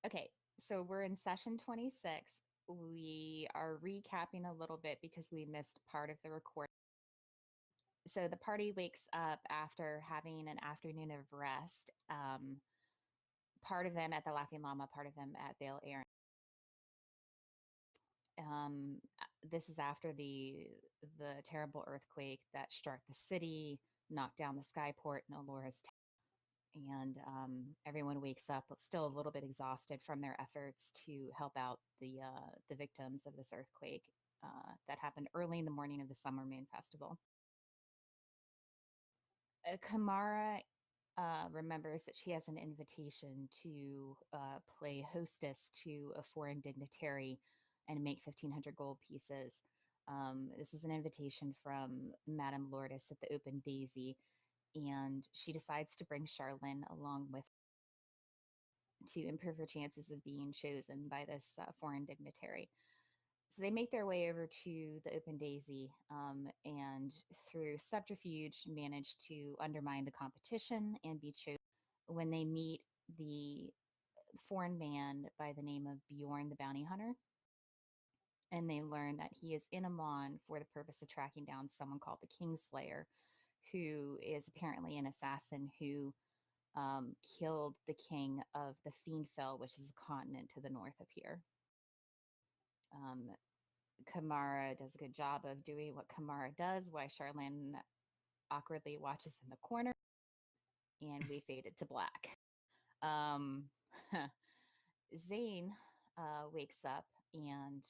Okay, so we're in session 26. We are recapping a little bit because we missed part of the recording. So the party wakes up after having an afternoon of rest. Part of them at the Laughing Llama, part of them at Vale Aaron. This is after the terrible earthquake that struck the city, knocked down the skyport in Alora's town, and everyone wakes up still a little bit exhausted from their efforts to help out the victims of this earthquake that happened early in the morning of the Summer Moon Festival. Kamara remembers that she has an invitation to play hostess to a foreign dignitary and make 1,500 gold pieces. This is an invitation from Madame Lourdes at the Open Daisy, and she decides to bring Charlene along with to improve her chances of being chosen by this foreign dignitary. So they make their way over to the Open Daisy and through subterfuge manage to undermine the competition and be chosen. When they meet the foreign man by the name of Bjorn the Bounty Hunter, and they learn that he is in Amon for the purpose of tracking down someone called the Kingslayer, who is apparently an assassin who killed the king of the Fiendfell, which is a continent to the north of here. Um, Kamara does a good job of doing what Kamara does, while Charlene awkwardly watches in the corner, and we faded to black. Um, Zane wakes up and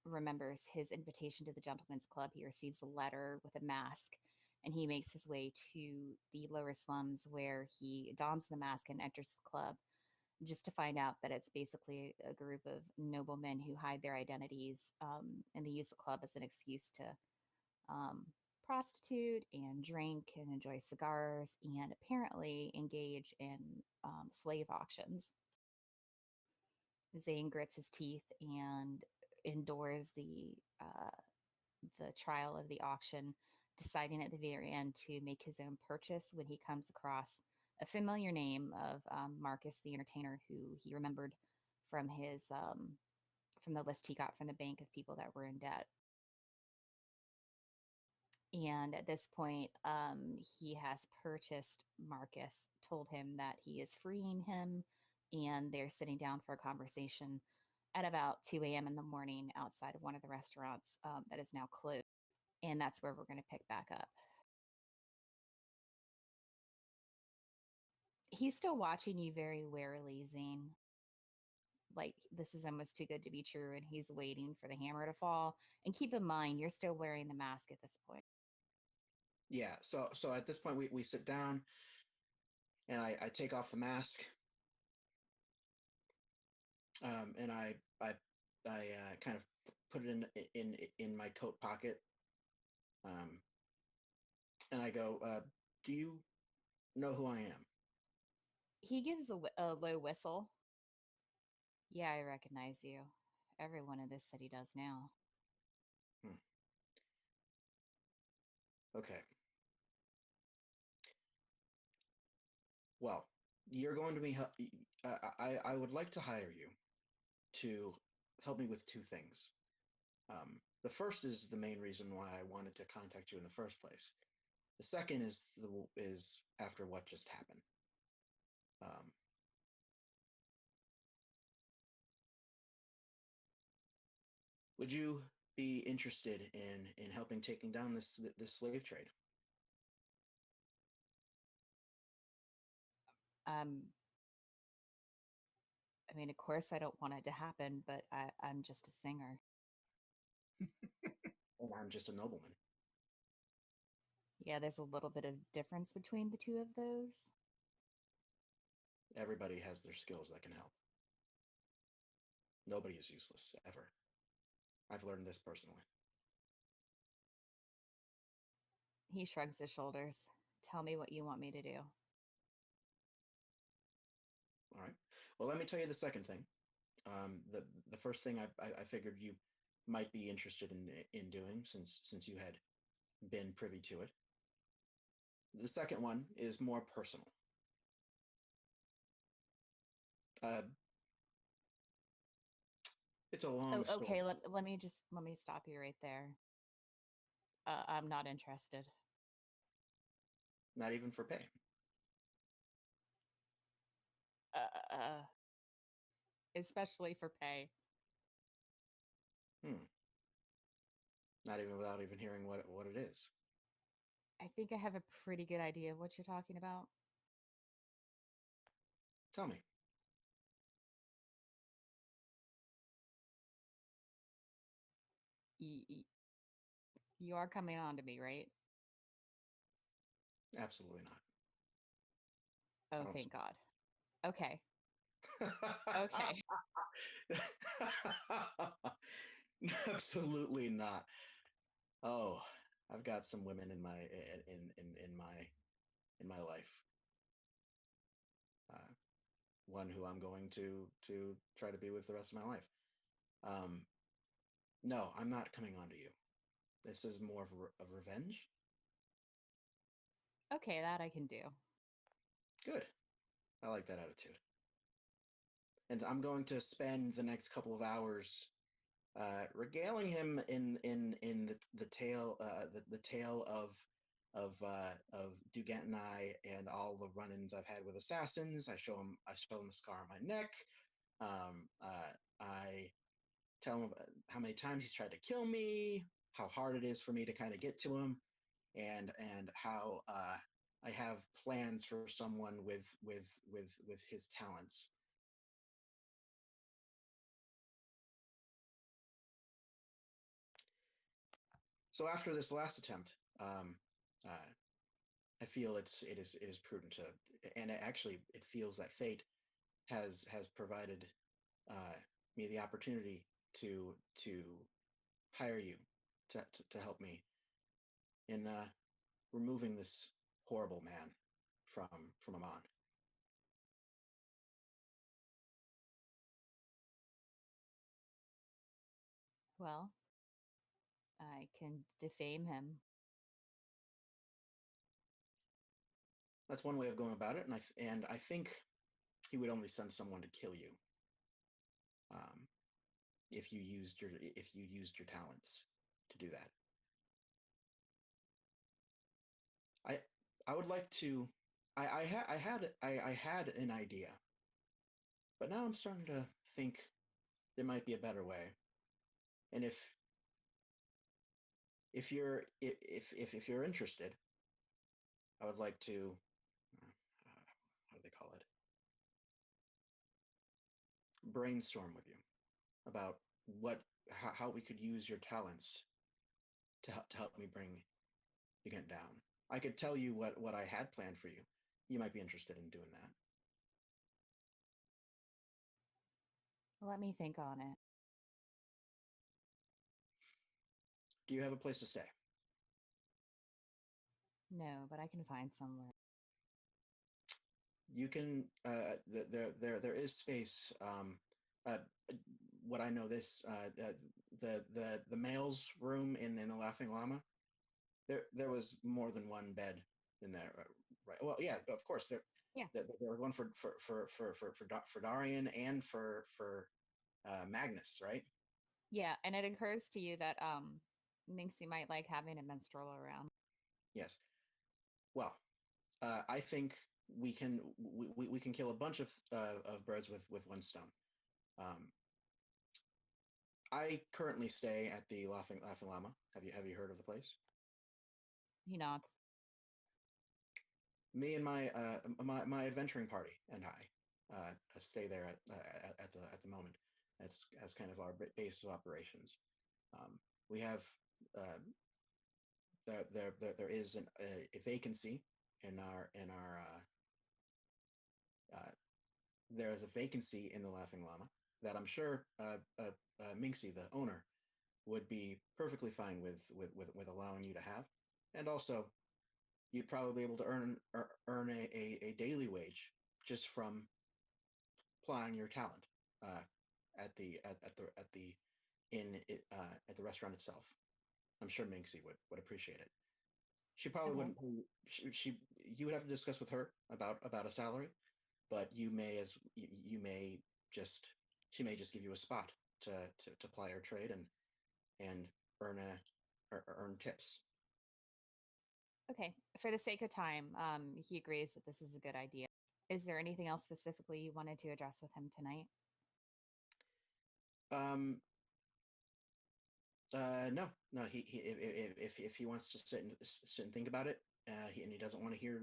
remembers his invitation to the Gentleman's Club. He receives a letter with a mask, and he makes his way to the lower slums where he dons the mask and enters the club, just to find out that it's basically a group of noblemen who hide their identities and they use the club as an excuse to um, prostitute and drink and enjoy cigars and apparently engage in slave auctions. Zane grits his teeth and endures the trial of the auction, deciding at the very end to make his own purchase when he comes across a familiar name of Marcus the Entertainer, who he remembered from his from the list he got from the bank of people that were in debt. And at this point, he has purchased Marcus, told him that he is freeing him, and they're sitting down for a conversation at about 2 a.m. in the morning outside of one of the restaurants that is now closed. And that's where we're going to pick back up. He's still watching you very warily, Zane. Like this is almost too good to be true, and he's waiting for the hammer to fall. And keep in mind, you're still wearing the mask at this point. Yeah. So at this point, we sit down, and I take off the mask, and I kind of put it in my coat pocket, um, and I go, "Do you know who I am?" He gives a low whistle. Yeah, I recognize you. Everyone in this city does now. Hmm. Okay. Well, you're going to be. I would like to hire you to help me with two things. The first is the main reason why I wanted to contact you in the first place. The second is after what just happened. Um, would you be interested in helping taking down this slave trade? Um, I mean, of course, I don't want it to happen, but I'm just a singer. And I'm just a nobleman. Yeah, there's a little bit of difference between the two of those. Everybody has their skills that can help. Nobody is useless ever. I've learned this personally. He shrugs his shoulders. Tell me what you want me to do. All right. Well, let me tell you the second thing. The first thing I figured you might be interested in doing since you had been privy to it. The second one is more personal. Uh, it's a long Oh, story. okay. Let me stop you right there. I'm not interested. Not even for pay. Uh, especially for pay. Hmm. Not even without even hearing what it is. I think I have a pretty good idea of what you're talking about. Tell me. You, you are coming on to me, right? Absolutely not. Oh, I don't. thank God. Okay. Okay. Absolutely not. Oh, I've got some women in my in my life. Uh, One who I'm going to try to be with the rest of my life. Um, no, I'm not coming on to you. This is more of revenge. Okay, that I can do. Good. I like that attitude. And I'm going to spend the next couple of hours regaling him in the tale the tale of Dugat and I and all the run-ins I've had with assassins. I show him the scar on my neck. I tell him about how many times he's tried to kill me, how hard it is for me to kind of get to him, and how I have plans for someone with his talents. So after this last attempt, uh, I feel it is prudent to, and actually it feels that fate has provided uh, me the opportunity to hire you to help me in removing this horrible man from Amon. Well, I can defame him. That's one way of going about it, and I think he would only send someone to kill you um, if you used your talents to do that. I I would like to. I had an idea, but now I'm starting to think there might be a better way. And if you're interested, I would like to. How do they call it? Brainstorm with you about how we could use your talents to help me bring Ugent down. I could tell you what I had planned for you. You might be interested in doing that. Let me think on it. Do you have a place to stay? No, but I can find somewhere. You can. There is space. Uh, what I know this the males room in the Laughing Llama. There was more than one bed in there. Right. Well, yeah, of course. Yeah. There was one for Darian and for Magnus, right? Yeah, and it occurs to you that Minxie might like having a minstrel around. Yes. Well, I think we can kill a bunch of birds with one stone. Um, I currently stay at the Laughing Llama. Have you heard of the place? You know, it's Me and my adventuring party and I stay there at the moment. That's as kind of our base of operations. We have uh, there is a vacancy in our there is a vacancy in the Laughing Llama that I'm sure Minxie, the owner, would be perfectly fine with allowing you to have, and also you'd probably be able to earn a daily wage just from plying your talent uh, at the at the restaurant itself. I'm sure Minxie would appreciate it. She probably okay. wouldn't. She you would have to discuss with her about a salary, but you may just she may just give you a spot to ply her trade and earn earn tips. Okay, for the sake of time, he agrees that this is a good idea. Is there anything else specifically you wanted to address with him tonight? Um, no, no. He if he wants to sit and think about it, and he doesn't want to hear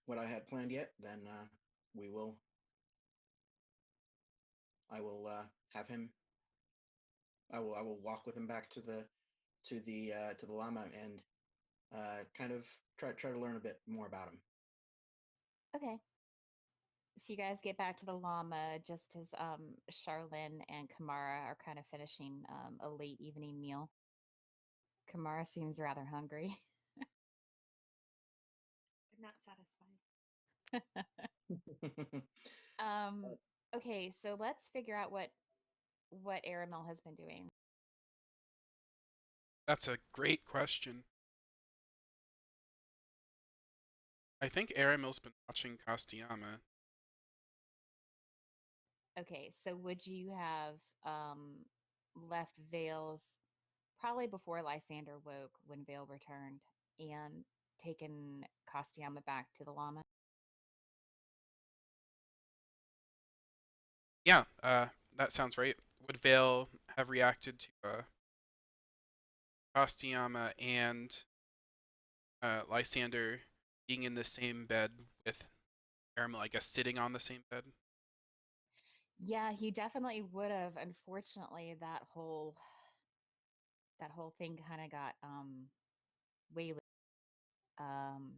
what I had planned yet, then we will. I will have him. I will walk with him back to the llama and kind of try to learn a bit more about him. Okay. So you guys get back to the llama just as Charlene and Kamara are kind of finishing a late evening meal. Kamara seems rather hungry. I'm not satisfied. um, okay, so let's figure out what Aramel has been doing. That's a great question. I think Aramil's been watching Castellama. Okay, so would you have left Vale's probably before Lysander woke when Vale returned and taken Castiama back to the llama? Yeah, that sounds right. Would Vale have reacted to Castellama and Lysander being in the same bed with Aramil, I guess sitting on the same bed? Yeah, he definitely would have. Unfortunately, that whole thing kind of got way um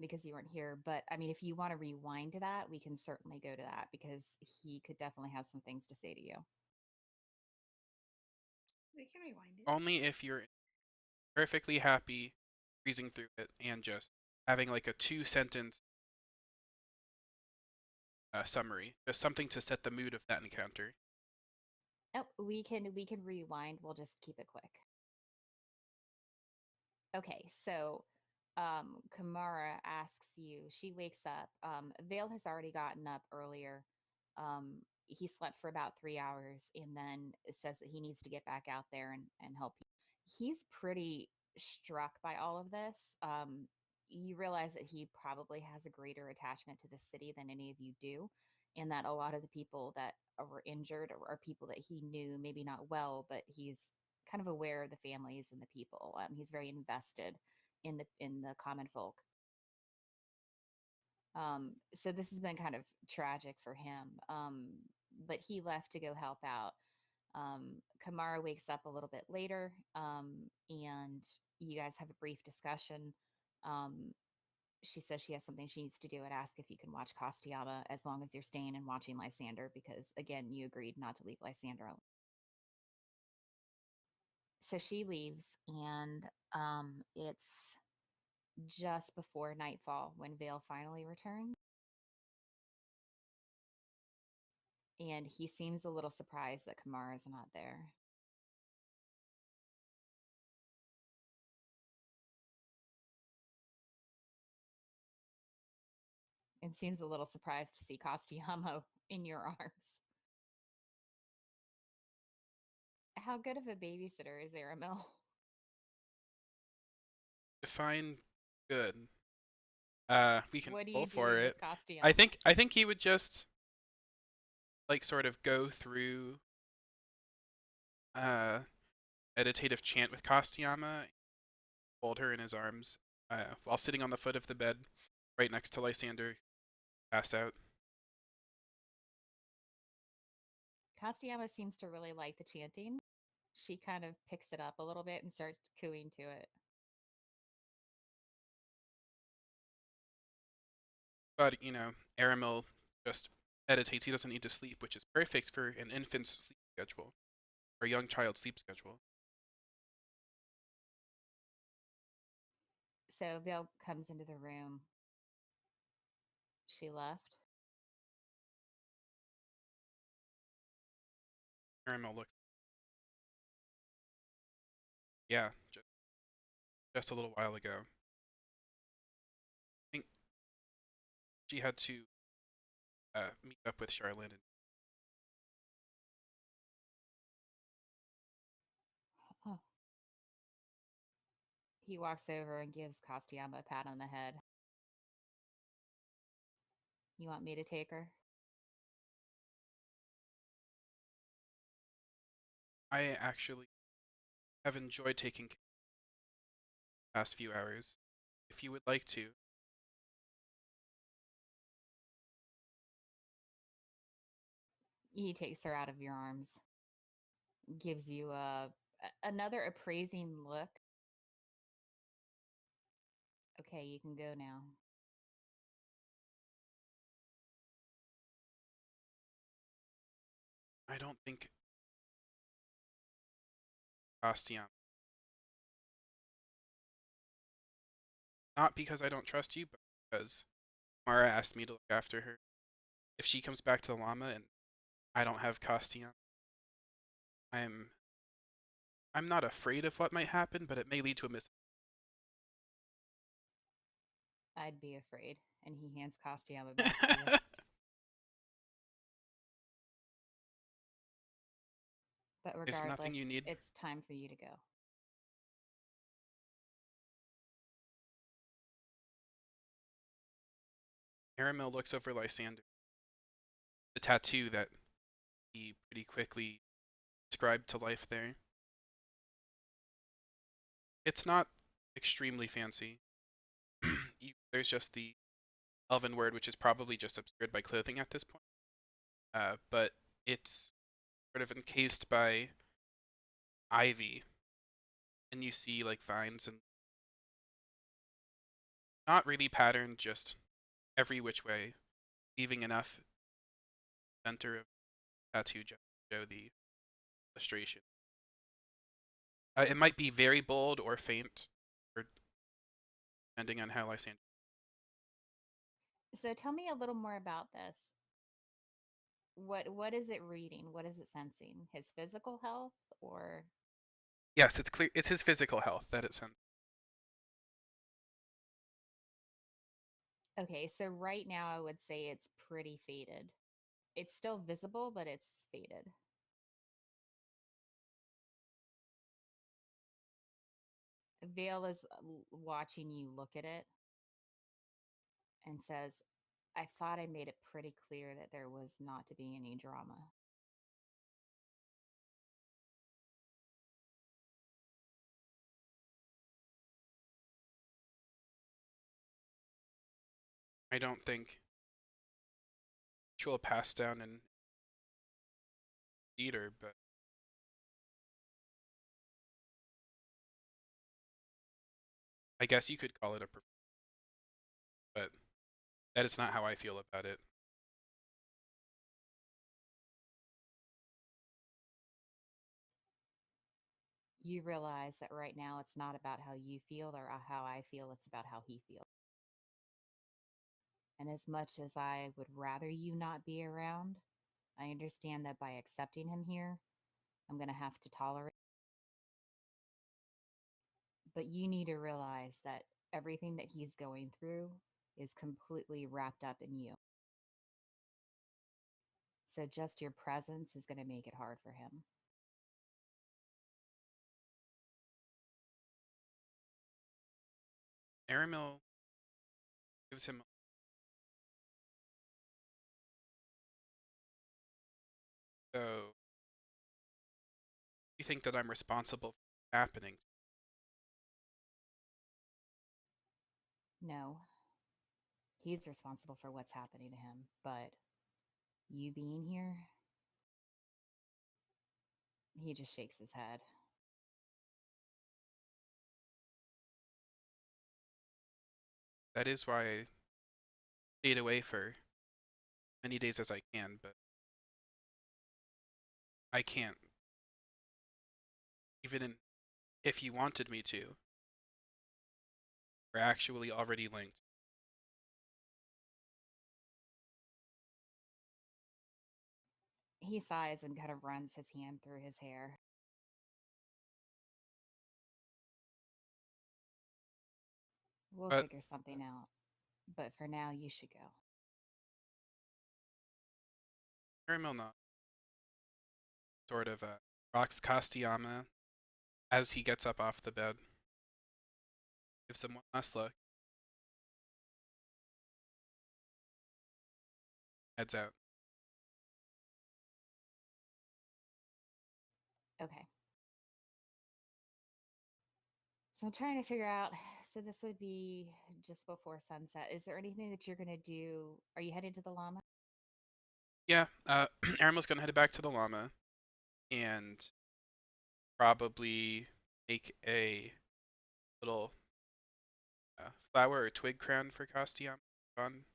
because you weren't here. But I mean, if you want to rewind to that, we can certainly go to that because he could definitely have some things to say to you. We can rewind it. Only if you're perfectly happy breezing through it and just having like a 2 sentence summary, just something to set the mood of that encounter. Oh, we can rewind. We'll just keep it quick. Okay, so Kamara asks you, she wakes up. Vale has already gotten up earlier. He slept for about 3 hours and then says that he needs to get back out there and help you. He's pretty struck by all of this. You realize that he probably has a greater attachment to the city than any of you do, and that a lot of the people that were injured are people that he knew, maybe not well, but he's kind of aware of the families and the people. He's very invested in the common folk. So this has been kind of tragic for him. But he left to go help out. Kamara wakes up a little bit later, and you guys have a brief discussion. Um, she says she has something she needs to do and ask if you can watch Castiama as long as you're staying and watching Lysander, because again, you agreed not to leave Lysander alone. So she leaves, and it's just before nightfall when Vale finally returns. And he seems a little surprised that Kamara's not there. And seems a little surprised to see Castiamo in your arms. How good of a babysitter is Aramil? Define good. We can What do you roll for do with it. Castiamo? I think he would just like sort of go through uh meditative chant with Castellama, hold her in his arms, while sitting on the foot of the bed right next to Lysander, pass out. Castiamo seems to really like the chanting. She kind of picks it up a little bit and starts cooing to it. But, you know, Aramil just meditates. He doesn't need to sleep, which is perfect for an infant's sleep schedule, or a young child's sleep schedule. So Vale comes into the room. She left. Aramil looks, yeah, just a little while ago. I think she had to meet up with Charlotte. Oh. He walks over and gives Castiama a pat on the head. You want me to take her? I actually have enjoyed taking care of the past few hours. If you would like to, He takes her out of your arms, gives you another appraising look. Okay, you can go now. I don't think Bastian. Not because I don't trust you, but because Mara asked me to look after her. If she comes back to the llama and I don't have Castian, I'm I'm not afraid of what might happen, but it may lead to a mis. I'd be afraid. And he hands Castiama back to you. But There's regardless, nothing you need. it's time for you to go. Aramil looks over Lysander. The tattoo that he pretty quickly described to life there. It's not extremely fancy. There's just the elven word, which is probably just obscured by clothing at this point. But it's sort of encased by ivy, and you see like vines and not really patterned, just every which way, leaving enough center of tattoo just to show the illustration. It might be very bold or faint, or depending on how Lysander. So tell me a little more about this. What is it reading? What is it sensing? His physical health or Yes, it's clear. It's his physical health that it sends. okay, so right now I would say it's pretty faded. It's still visible, but it's faded. Vale is watching you look at it and says, I thought I made it pretty clear that there was not to be any drama. I don't think she'll pass down in theater, but I guess you could call it a. But that is not how I feel about it. You realize that right now it's not about how you feel or how I feel, it's about how he feels. And as much as I would rather you not be around, I understand that by accepting him here, I'm going to have to tolerate. But you need to realize that everything that he's going through is completely wrapped up in you. So just your presence is going to make it hard for him. Aramil gives him. So you think that I'm responsible for happening? No, he's responsible for what's happening to him. But you being here, he just shakes his head. That is why I stayed away for many days as I can, but I can't. Even if you wanted me to, we're actually already linked. He sighs and kind of runs his hand through his hair. We'll But figure something out. But for now, you should go. Aramil not sort of rocks Kastiyama as he gets up off the bed. Gives him one last look. Heads out. Okay. So I'm trying to figure out. So this would be just before sunset. Is there anything that you're gonna do? Are you headed to the llama? Yeah, Aramil's gonna head back to the llama and probably make a little flower or twig crown for Kastiyama. Fun.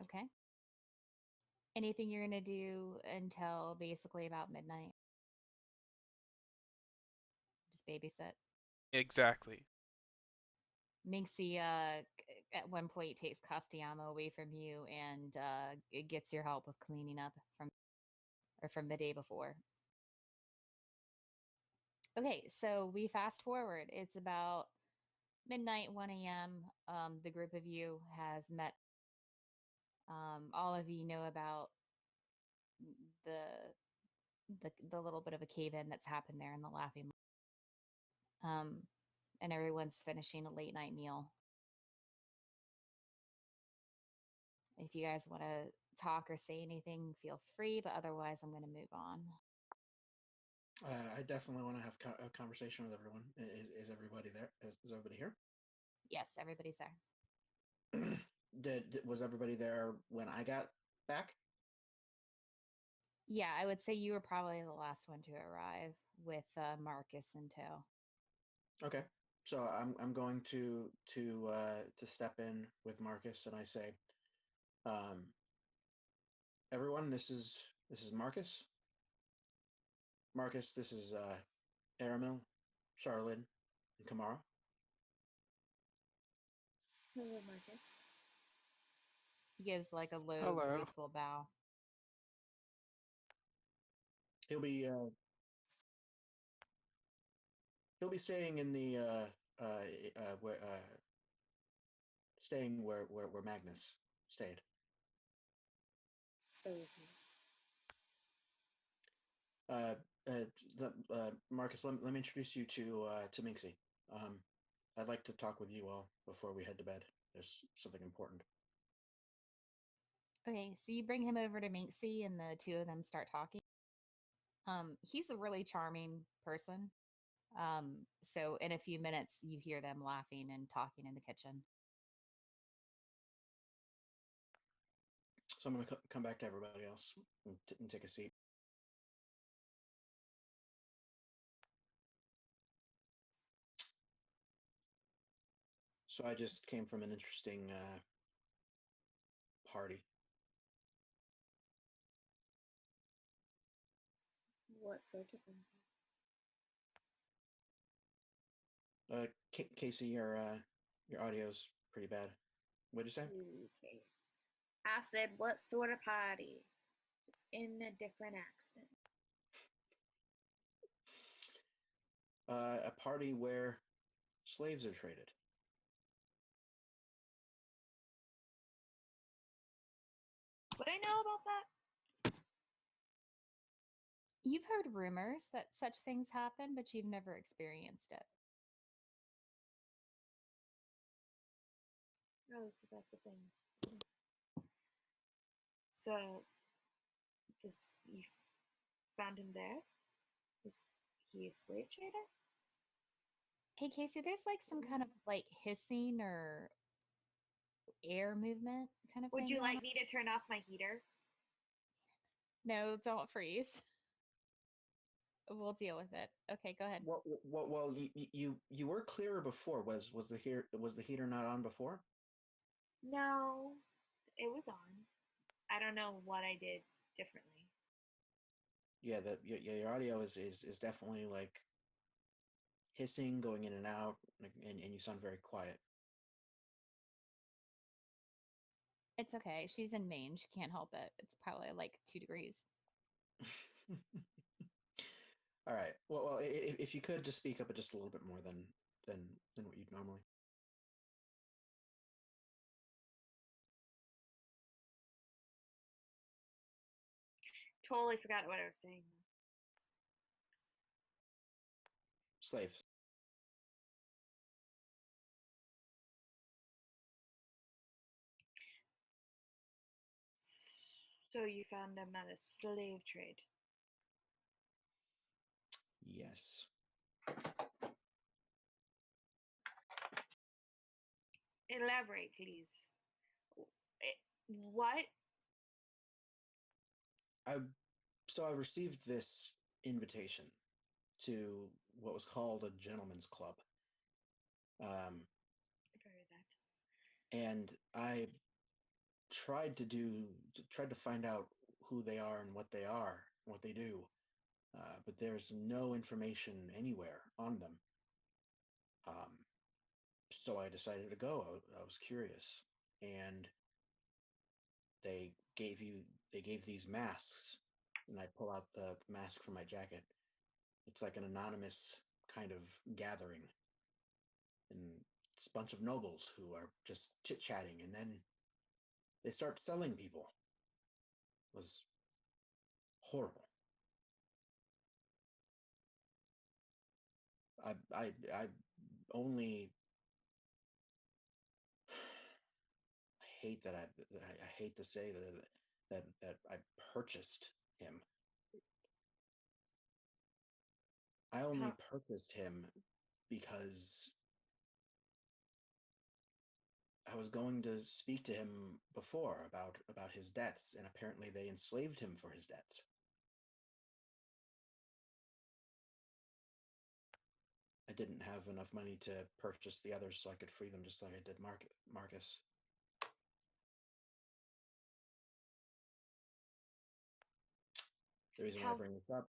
Okay. Anything you're gonna do until basically about midnight? Just babysit. Exactly. Minxie at one point takes Castellano away from you and it gets your help with cleaning up from the day before. Okay, so we fast forward. It's about midnight, 1 a.m. The group of you has met. All of you know about the the little bit of a cave in that's happened there in the Laughing. Um, and everyone's finishing a late night meal. If you guys want to talk or say anything, feel free. But otherwise, I'm going to move on. I definitely want to have a conversation with everyone. Is everybody there? Is everybody here? Yes, everybody's there. Was everybody there when I got back? Yeah, I would say you were probably the last one to arrive with Marcus in tow. Okay, so I'm going to step in with Marcus, and I say, everyone, this is Marcus. Marcus, this is Aramil, Charlotte, and Kamara. Hello, Marcus. He gives like a low, Hello. graceful bow. He'll be staying in the where staying where Magnus stayed. Stay with me. Marcus, let me introduce you to Minxie. I'd like to talk with you all before we head to bed. There's something important. Okay, so you bring him over to Minxie, and the two of them start talking. He's a really charming person. So in a few minutes, you hear them laughing and talking in the kitchen. So I'm going to come back to everybody else and take a seat. So I just came from an interesting party. What sort of thing? Casey, your audio's pretty bad. What'd you say? Okay. I said, what sort of party? Just in a different accent. A party where slaves are traded. Would I know about that? You've heard rumors that such things happen, but you've never experienced it. Oh, so that's the thing. So, this you found him there? Is he a slave trader? Hey, Casey, there's like some kind of like hissing or air movement kind of Would thing you going like on. me to turn off my heater? No, don't freeze. We'll deal with it. Okay, go ahead. Well, you were clearer before. Was the heater not on before? No, it was on. I don't know what I did differently. Yeah, your audio is definitely like hissing, going in and out, and you sound very quiet. It's okay. She's in Maine. She can't help it. It's probably like 2 degrees. All right. Well, if you could just speak up just a little bit more than what you'd normally. totally forgot what I was saying. Slaves. So you found them at a slave trade. Yes. Elaborate, please. What? I received this invitation to what was called a gentleman's club. I've heard that. And I tried to find out who they are and what they are, what they do. But there's no information anywhere on them. So I decided to go. I was curious, and they gave these masks, and I pull out the mask from my jacket. It's like an anonymous kind of gathering, and it's a bunch of nobles who are just chit-chatting, and then they start selling people. It was horrible. I only hate that I hate to say that I purchased him. I only purchased him because I was going to speak to him before about his debts, and apparently they enslaved him for his debts. I didn't have enough money to purchase the others, so I could free them just like I did Marcus. The reason why I bring this up.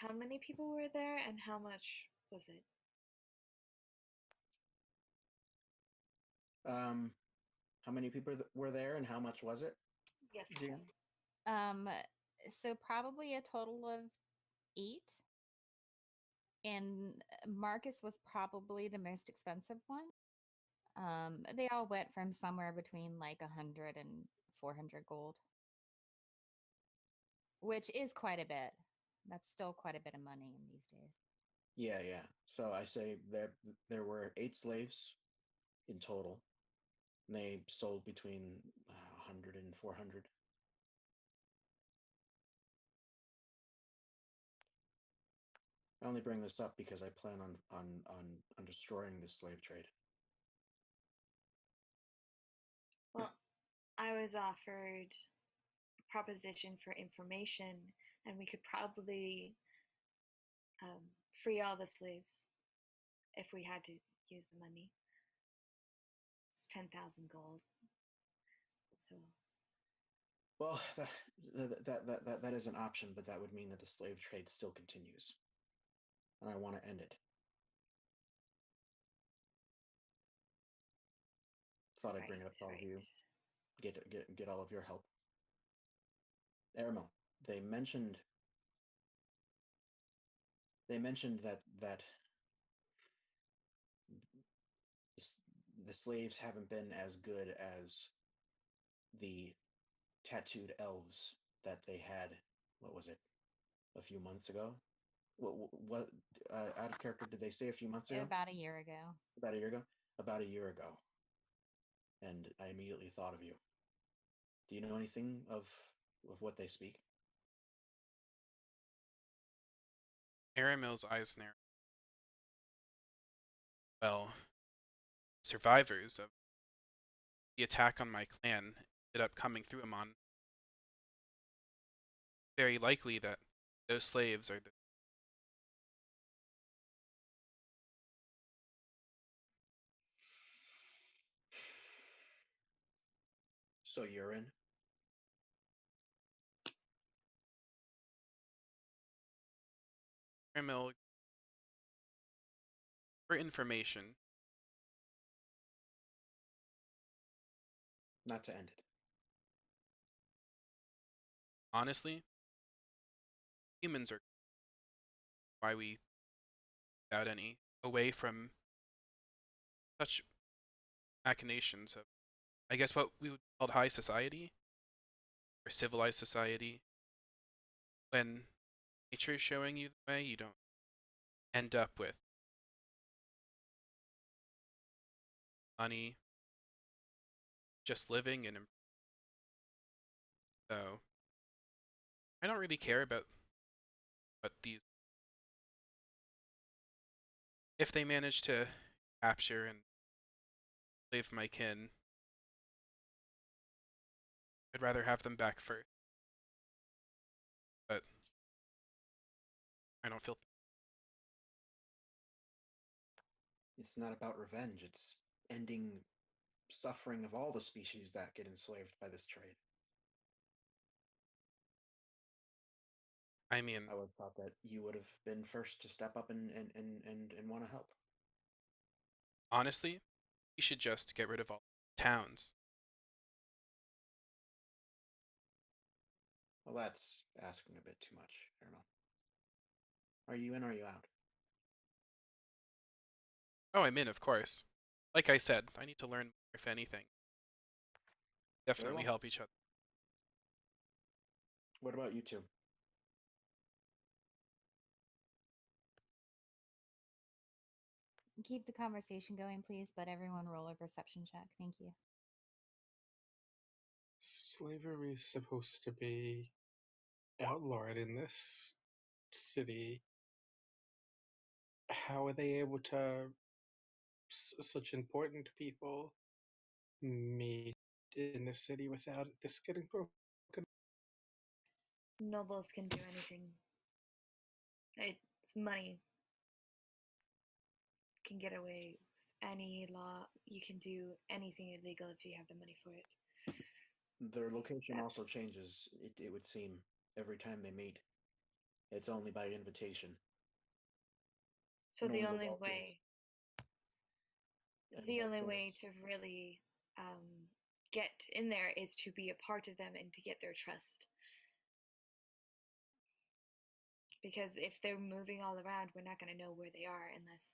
How many people were there, and how much was it? How many people were there, and how much was it? Yes. Gina? So probably a total of 8. And Marcus was probably the most expensive one. They all went from somewhere between like 100 and 400 gold, which is quite a bit. That's still quite a bit of money in these days. Yeah. So I say there were 8 slaves in total. And they sold between 100 and 400. I only bring this up because I plan on destroying this slave trade. Well, I was offered a proposition for information, and we could probably free all the slaves if we had to use the money. It's 10,000 gold. So. Well, that is an option, but that would mean that the slave trade still continues, and I want to end it. Thought I'd bring it up to all of you. Get all of your help. Aramil, they mentioned that the slaves haven't been as good as the tattooed elves that they had. What was it? A few months ago? What out of character did they say a few months ago? About a year ago. About a year ago? About a year ago. And I immediately thought of you. Do you know anything of what they speak? Aramil's eyes narrow. Well, survivors of the attack on my clan ended up coming through Amon. Very likely that those slaves are the So you're in? Aramil. For information, Not to end it. honestly, humans are why we, without any, away from such machinations of, I guess, what we would call high society or civilized society. when nature is showing you the way, you don't end up with money just living and so I don't really care about what these if they manage to capture and save my kin, I'd rather have them back first. But I don't feel It's not about revenge, it's ending suffering of all the species that get enslaved by this trade. I mean, I would have thought that you would have been first to step up and want to help. honestly, we should just get rid of all towns. Well, that's asking a bit too much, Ermal. Are you in or are you out? Oh, I'm in, of course. Like I said, I need to learn more, if anything. Very Definitely well. help each other. What about you two? Keep the conversation going, please, but everyone roll a perception check. Thank you. Slavery is supposed to be outlawed in this city. How are they able to, such important people, meet in the city without this getting broken? Nobles can do anything. It's money. Can get away with any law. You can do anything illegal if you have the money for it. Their location That's also changes, it would seem, every time they meet. It's only by invitation. so And the only the only wealthiest way and the only way barbarians. to really get in there is to be a part of them and to get their trust. Because if they're moving all around, we're not going to know where they are unless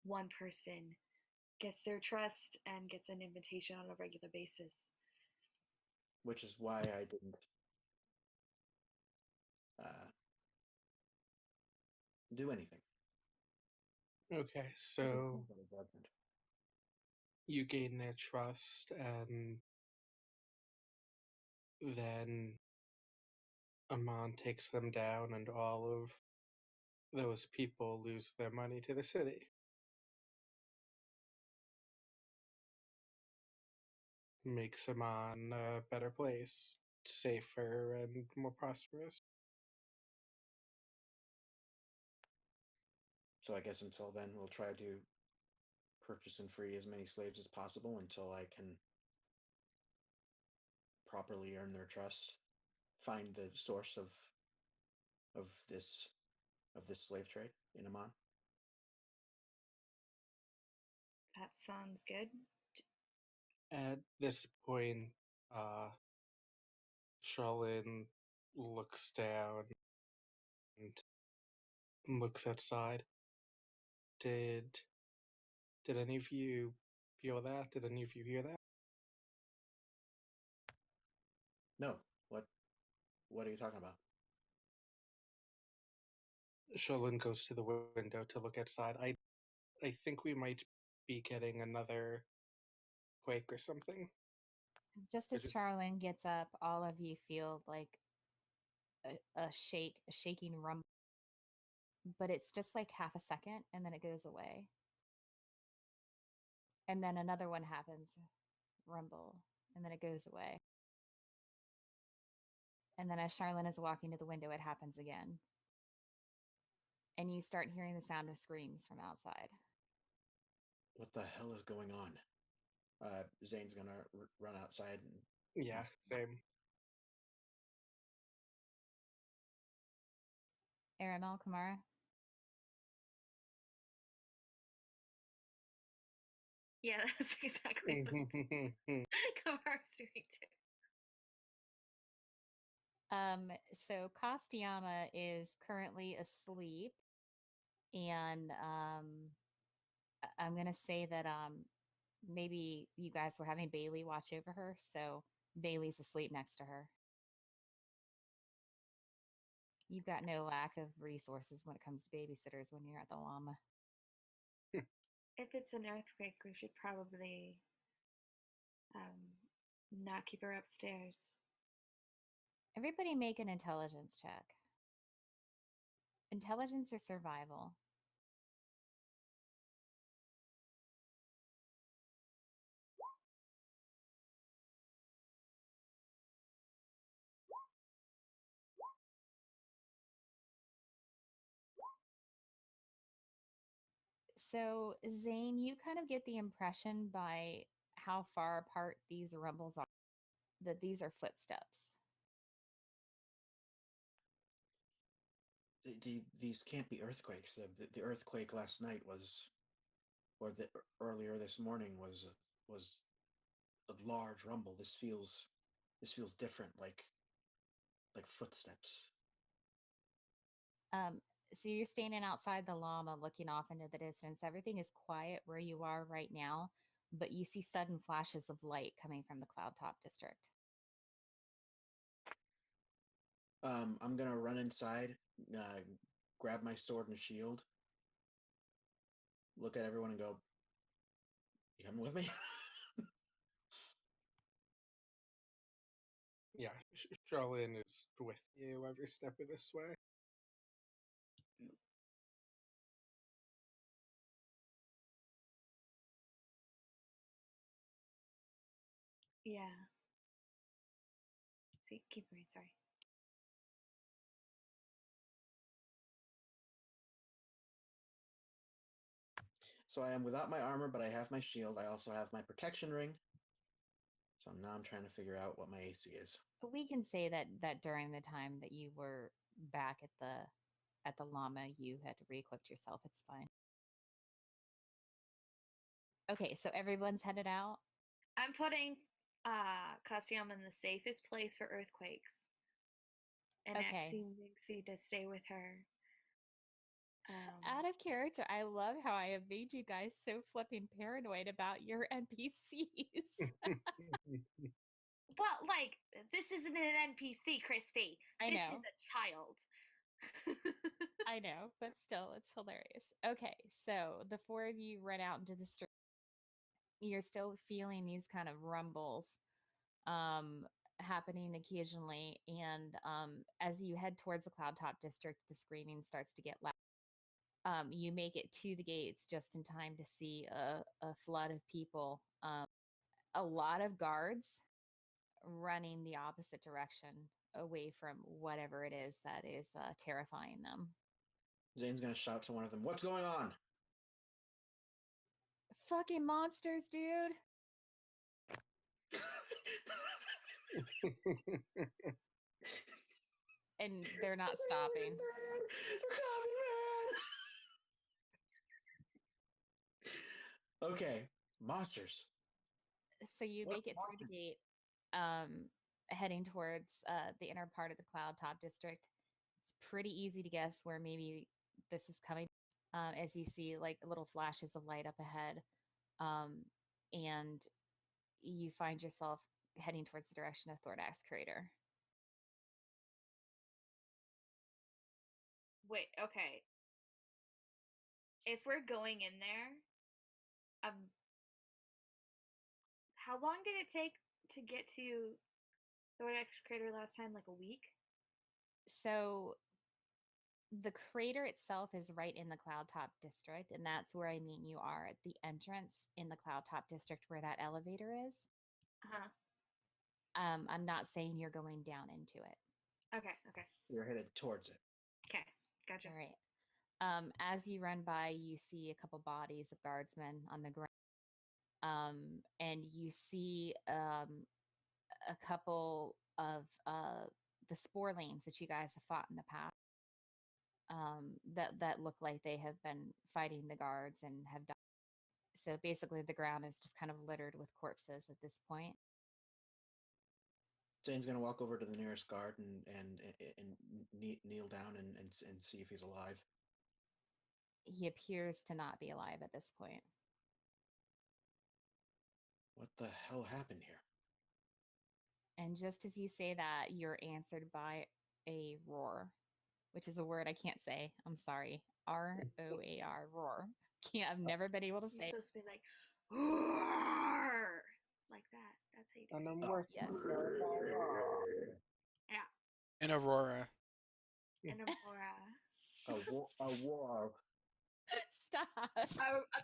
one person gets their trust and gets an invitation on a regular basis. Which is why I didn't uh, do anything. Okay, I didn't so make any judgment. you gain their trust, and then Amon takes them down, and all of those people lose their money to the city. Makes Amon a better place, safer and more prosperous. So I guess until then, we'll try to purchase and free as many slaves as possible until I can properly earn their trust, find the source of this of this slave trade in Amman. That sounds good. At this point, uh, Charlene looks down and looks outside. Did did any of you feel that? Did any of you hear that? No, what are you talking about? Charlene goes to the window to look outside. I think we might be getting another quake or something. Just I as just Charlene gets up, all of you feel like a shaking rumble, but it's just like half a second and then it goes away. And then another one happens, rumble, and then it goes away. And then as Charlene is walking to the window, it happens again. And you start hearing the sound of screams from outside. What the hell is going on? Zane's gonna run outside yeah, and same. Aramel, Kamara, Yeah, that's exactly what Kamar's doing too. so Kostiyama is currently asleep, and I'm gonna say that maybe you guys were having Bailey watch over her, so Bailey's asleep next to her. You've got no lack of resources when it comes to babysitters when you're at the llama. If it's an earthquake, we should probably not keep her upstairs. Everybody make an intelligence check. Intelligence or survival? So, Zane, you kind of get the impression by how far apart these rumbles are that these are footsteps. These can't be earthquakes. The earthquake last night was, or the earlier this morning was a large rumble. This feels different, like footsteps. Um, so you're standing outside the llama looking off into the distance. Everything is quiet where you are right now, but you see sudden flashes of light coming from the cloud top district. I'm gonna run inside, grab my sword and shield, look at everyone, and go, "You coming with me?" Yeah, Charlene is with you every step of this way. Yeah. See, keep going. Sorry. So I am without my armor, but I have my shield. I also have my protection ring. So now I'm trying to figure out what my AC is. We can say that during the time that you were back at the llama, you had re-equipped yourself. It's fine. Okay, so everyone's headed out. I'm putting Cassium in the safest place for earthquakes. And Okay. asking Nixie to stay with her. Out of character, I love how I have made you guys so flipping paranoid about your NPCs. Well, like, this isn't an NPC, Christy. I This know. is a child. I know, but still, it's hilarious. Okay, so the four of you run out into the street. You're still feeling these kind of rumbles happening occasionally. And as you head towards the Cloud Top district, the screaming starts to get loud. You make it to the gates just in time to see a flood of people, a lot of guards running the opposite direction away from whatever it is that is terrifying them. Zane's gonna shout to one of them, "What's going on?" Fucking monsters, dude. And they're not stopping. They're coming, man! Okay, monsters. So you What make it through the monsters? gate, heading towards the inner part of the Cloud Top district. It's pretty easy to guess where maybe this is coming, as you see like little flashes of light up ahead, and you find yourself heading towards the direction of Thordax Crater. Wait, okay. If we're going in there, how long did it take to get to Thordax Crater last time? Like a week? So the crater itself is right in the Cloud Top district, and that's where I mean you are at the entrance in the Cloud Top district where that elevator is. Uh-huh. I'm not saying you're going down into it. Okay, okay. You're headed towards it. Okay, gotcha. All right. As you run by, you see a couple bodies of guardsmen on the ground, and you see a couple of the sporelings that you guys have fought in the past. That look like they have been fighting the guards and have died. So basically, the ground is just kind of littered with corpses at this point. Zane's gonna walk over to the nearest guard and kneel down and see if he's alive. He appears to not be alive at this point. What the hell happened here? And just as you say that, you're answered by a roar. which is a word I can't say. I'm sorry. ROAR, roar. Can't. I've never been able to You're say it. supposed to be like, roar, like that. That's how you do And it. I'm Oh. working Yes. very hard. Yeah, In Aurora. an aurora. A war. Stop. An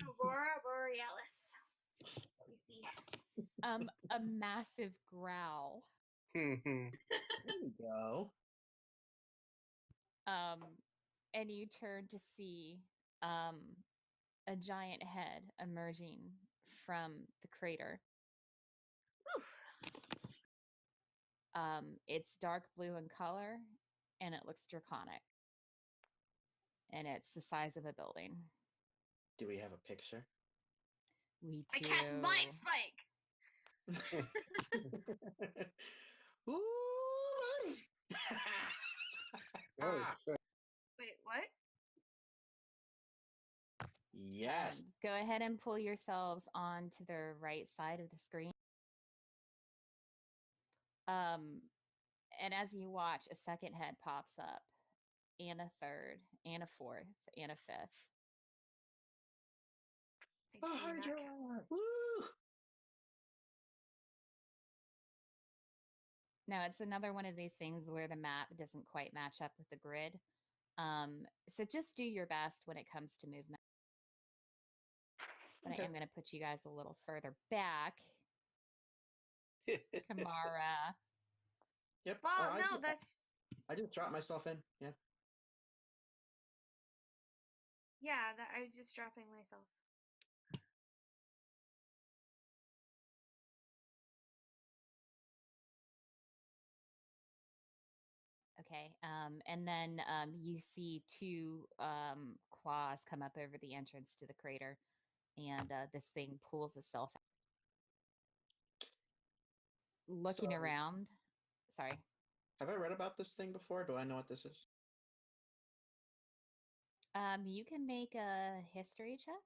aurora borealis. We see. A massive growl. Hmm. There we go. Um, and you turn to see um a giant head emerging from the crater. It's dark blue in color and it looks draconic. And it's the size of a building. Do we have a picture? We I do. cast Mind Spike. Ooh, buddy. Oh, shit. Wait, what? Yes. Go ahead and pull yourselves onto the right side of the screen. And as you watch, a second head pops up, and a third, and a fourth, and a fifth. I A do not Hydra! ca- Woo! Now, it's another one of these things where the map doesn't quite match up with the grid. So just do your best when it comes to movement. But Okay. I am going to put you guys a little further back. Kamara. Yep. Well, no, that's I just dropped myself in. Yeah. yeah. That I was just dropping myself. Okay. And then you see two claws come up over the entrance to the crater, and this thing pulls itself out. Looking So, around. Sorry. have I read about this thing before? Do I know what this is? You can make a history check.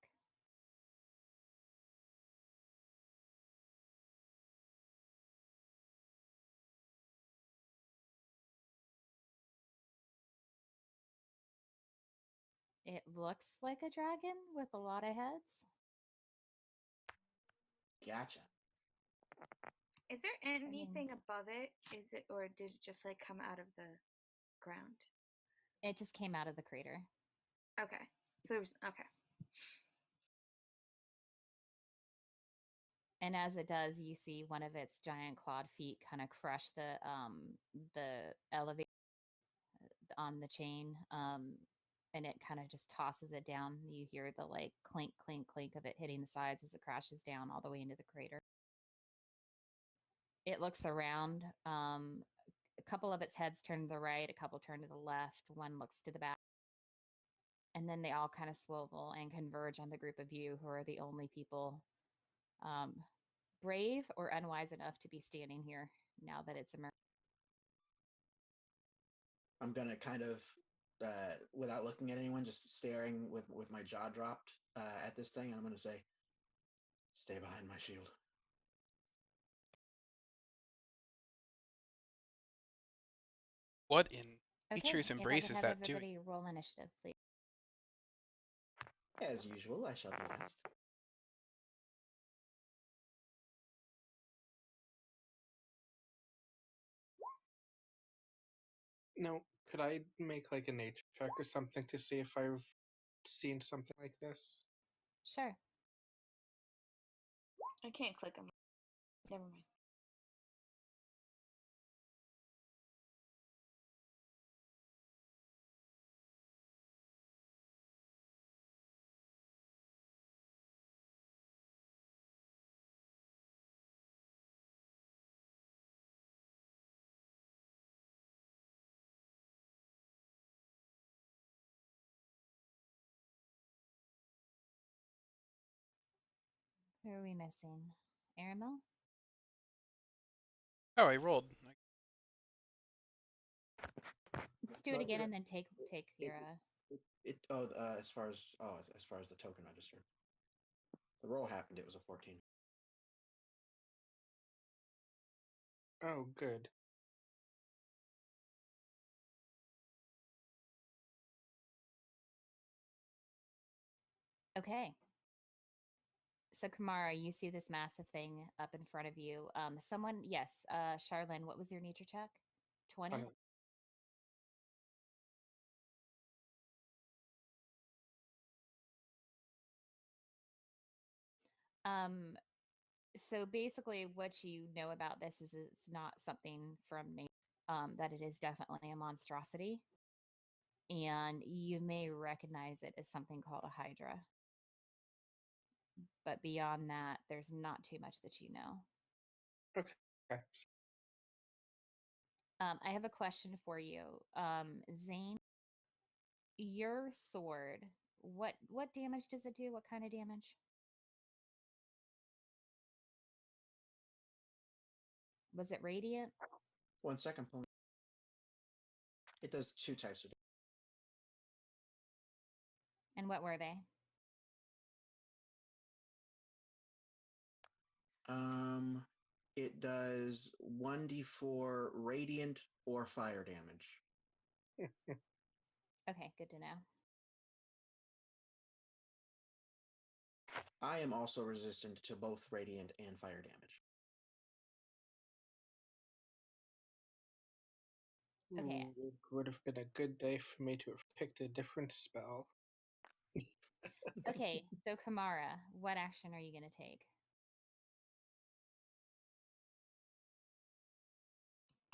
It looks like a dragon with a lot of heads. Gotcha. Is there mean- anything above it? Is it, or did it just like come out of the ground? It just came out of the crater. Okay, so there's okay. And as it does, you see one of its giant clawed feet kind of crush the elevator on the chain, and it kind of just tosses it down. You hear the like clink, clink, clink of it hitting the sides as it crashes down all the way into the crater. It looks around. A couple of its heads turn to the right, a couple turn to the left, one looks to the back. And then they all kind of swivel and converge on the group of you who are the only people brave or unwise enough to be standing here now that it's emerged. I'm gonna kind of, without looking at anyone, just staring with my jaw dropped at this thing, and I'm gonna say, "Stay behind my shield." What in Okay, nature's if I embrace could is have that doing? everybody roll initiative, please. As usual, I shall be last. No, could I make like a nature check or something to see if I've seen something like this? Sure. I can't click them. Never mind. Who are we missing? Aramil? Oh, I rolled. Let's do it again and then take your As far as the token register, the roll happened. It was a 14. Oh, good. Okay. So Kamara, you see this massive thing up in front of you. Someone, yes, Charlene, what was your nature check? 20? 20. Um, so basically what you know about this is it's not something from nature, that it is definitely a monstrosity. And you may recognize it as something called a hydra. But beyond that, there's not too much that you know. Okay. I have a question for you. Zane, your sword, what damage does it do? What kind of damage? Was it radiant? 1 second, please. It does 2 types of. And what were they? It does 1d4 radiant or fire damage. Okay, good to know. I am also resistant to both radiant and fire damage. Okay. It would have been a good day for me to have picked a different spell. Okay, so Kamara, what action are you going to take?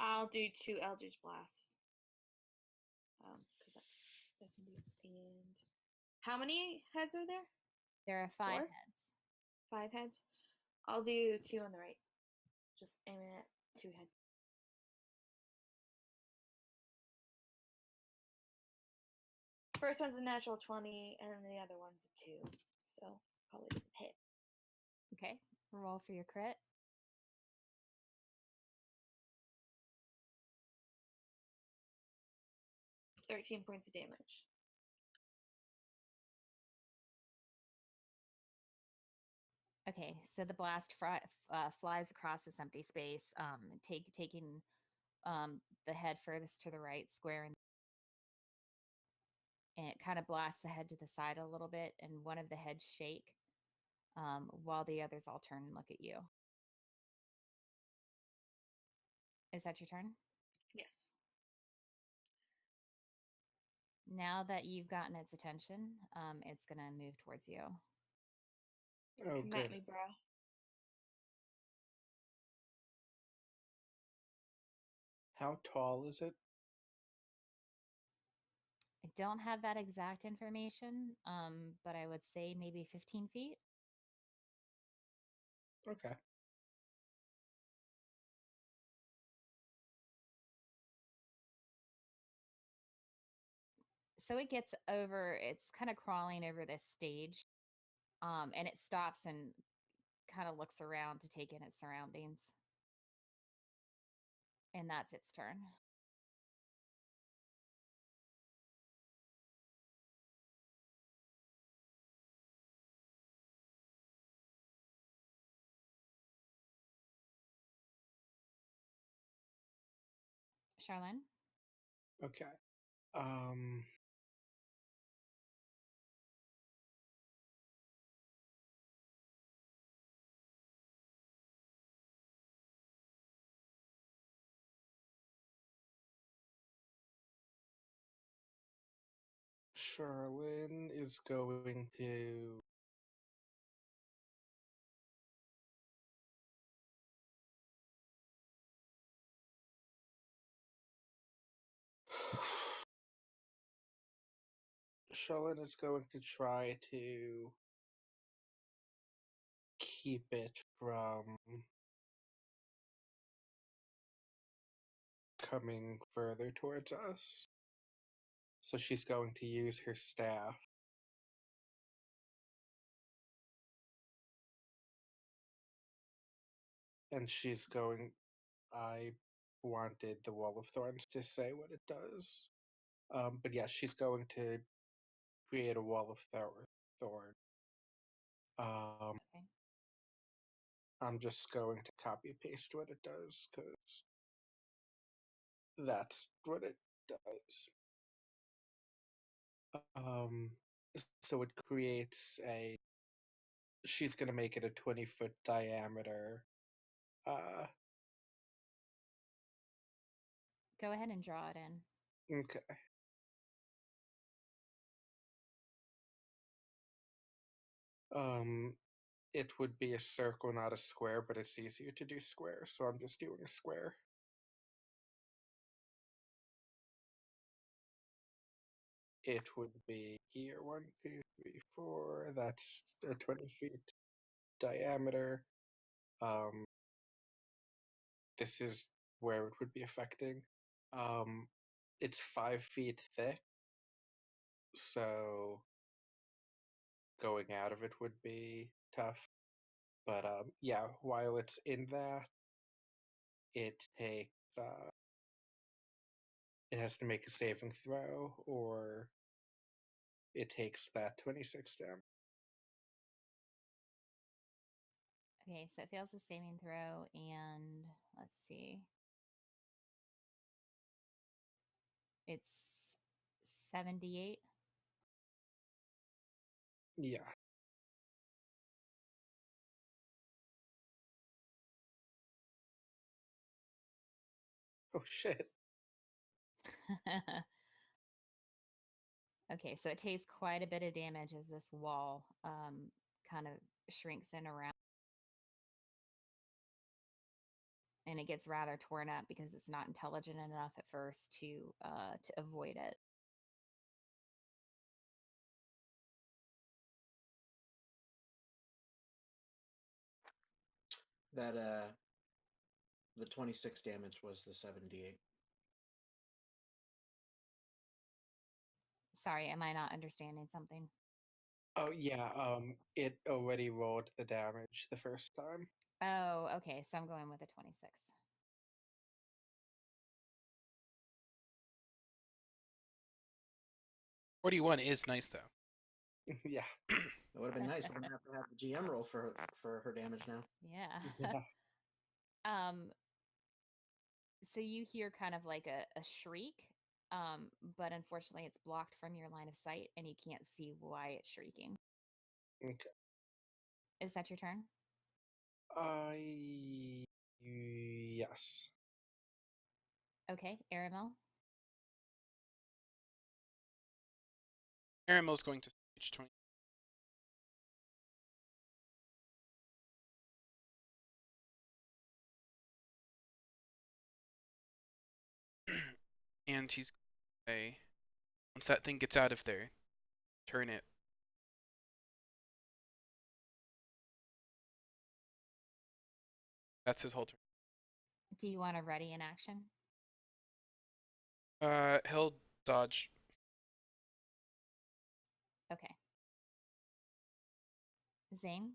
I'll do 2 Eldritch Blasts. Because that's gonna be at the end. How many heads are there? There are 5 4? heads. 5 heads. I'll do 2 on the right. Just aiming at 2 heads. First one's a natural 20, and the other one's a 2. So probably doesn't hit. Okay, roll for your crit. 13 points of damage. Okay, so the blast flies across this empty space, taking the head furthest to the right, square, and it kind of blasts the head to the side a little bit, and one of the heads shake, while the others all turn and look at you. Is that your turn? Yes. Now that you've gotten its attention, it's gonna move towards you. Oh, Come good. at me, bro. How tall is it? I don't have that exact information, but I would say maybe 15 feet. Okay. So it gets over, it's kind of crawling over this stage, and it stops and kind of looks around to take in its surroundings. And that's its turn. Charlene? Okay. Um. Charlene is going to Charlene is going to try to keep it from coming further towards us. So she's going to use her staff. And she's going. I wanted the Wall of Thorns to say what it does. But yeah, she's going to create a Wall of Thorn. Okay. I'm just going to copy paste what it does because that's what it does. So it creates a. She's gonna make it a 20-foot diameter. Go ahead and draw it in. Okay. It would be a circle, not a square, but it's easier to do square, so I'm just doing a square. It would be here, 1, 2, 3, 4. That's a 20 feet diameter. This is where it would be affecting. It's 5 feet thick, so going out of it would be tough. But yeah, while it's in that, it takes it has to make a saving throw, or it takes that 26 damage. Okay, so it fails the saving throw, and let's see. It's 78. Yeah. Oh shit. Okay, so it takes quite a bit of damage as this wall kind of shrinks in around, and it gets rather torn up because it's not intelligent enough at first to avoid it. That the 26 damage was the 78. Sorry, am I not understanding something? Oh yeah, it already rolled the damage the first time. Oh, okay, so I'm going with a 26. 41 is nice though. Yeah. That would have been nice. We're gonna have to have the GM roll for her damage now. Yeah. Yeah. So you hear kind of like a shriek, but unfortunately it's blocked from your line of sight and you can't see why it's shrieking. Okay. Is that your turn? Yes. Okay, Aramel. Aramel's going to reach 20. And he's going to say, once that thing gets out of there, turn it. That's his whole turn. Do you want to ready in action? He'll dodge. Okay. Zane?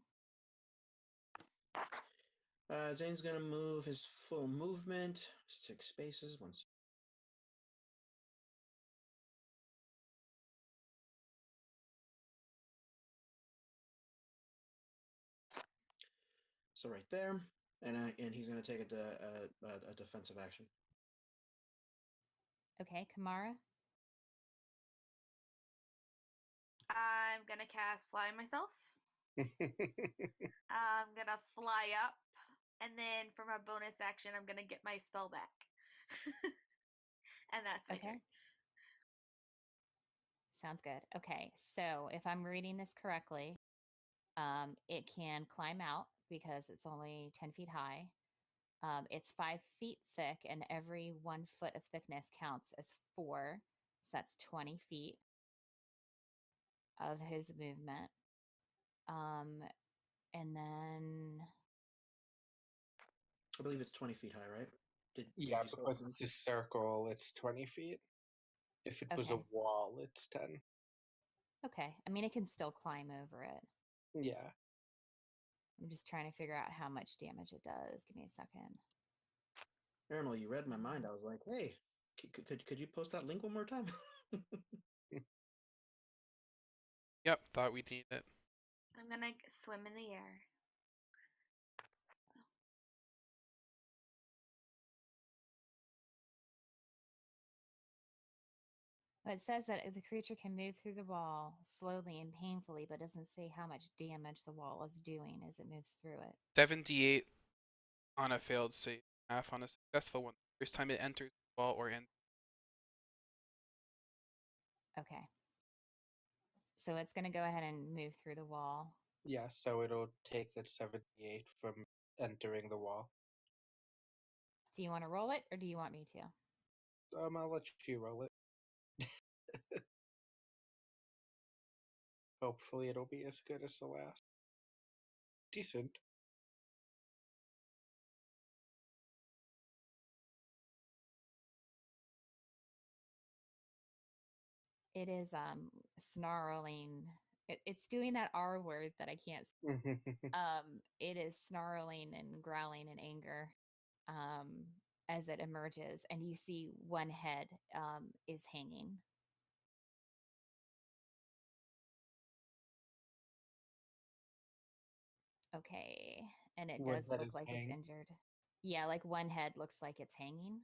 Zane's gonna move his full movement, 6 spaces. Once. So right there, and he's gonna take a defensive action. Okay, Kamara? I'm gonna cast Fly myself. I'm gonna fly up, and then for my bonus action, I'm gonna get my spell back. And that's my turn. Sounds good. Okay, so if I'm reading this correctly, it can climb out because it's only 10 feet high. It's 5 feet thick, and every 1 foot of thickness counts as 4. So that's 20 feet of his movement. And then, I believe it's 20 feet high, right? Yeah, you say because it's a circle, it's 20 feet. If it was a okay, wall, it's 10. okay. I mean, it can still climb over it. Yeah. I'm just trying to figure out how much damage it does. Give me a second. Aramel, you read my mind. I was like, hey, could you post that link one more time? Yep, thought we'd need it. I'm gonna swim in the air. It says that the creature can move through the wall slowly and painfully, but doesn't say how much damage the wall is doing as it moves through it. 78 on a failed save, half on a successful one. First time it enters the wall or ends. Okay. So it's going to go ahead and move through the wall. Yeah, so it'll take the 78 from entering the wall. Do you want to roll it or do you want me to? I'll let you roll it. Hopefully it'll be as good as the last. Decent. It is snarling. It's doing that R word that I can't. It is snarling and growling in anger um, as it emerges, and you see one head is hanging. Okay, and it One does head look is like it's hanging. injured. Yeah, like one head looks like it's hanging.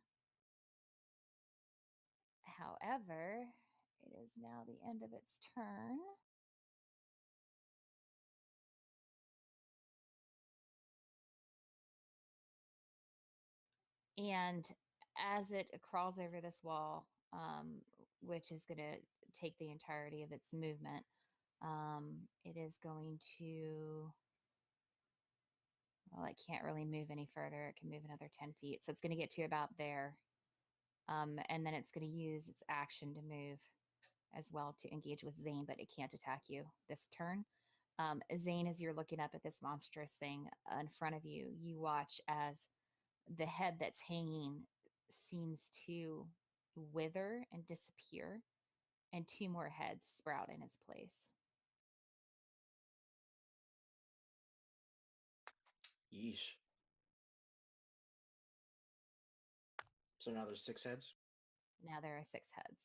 However, it is now the end of its turn. And as it crawls over this wall, which is going to take the entirety of its movement, it is going to. Well, it can't really move any further. It can move another 10 feet. So it's going to get to about there. And then it's going to use its action to move as well to engage with Zane, but it can't attack you this turn. Zane, as you're looking up at this monstrous thing in front of you, you watch as the head that's hanging seems to wither and disappear, and two more heads sprout in its place. Yeesh. So now there's 6 heads? Now there are 6 heads.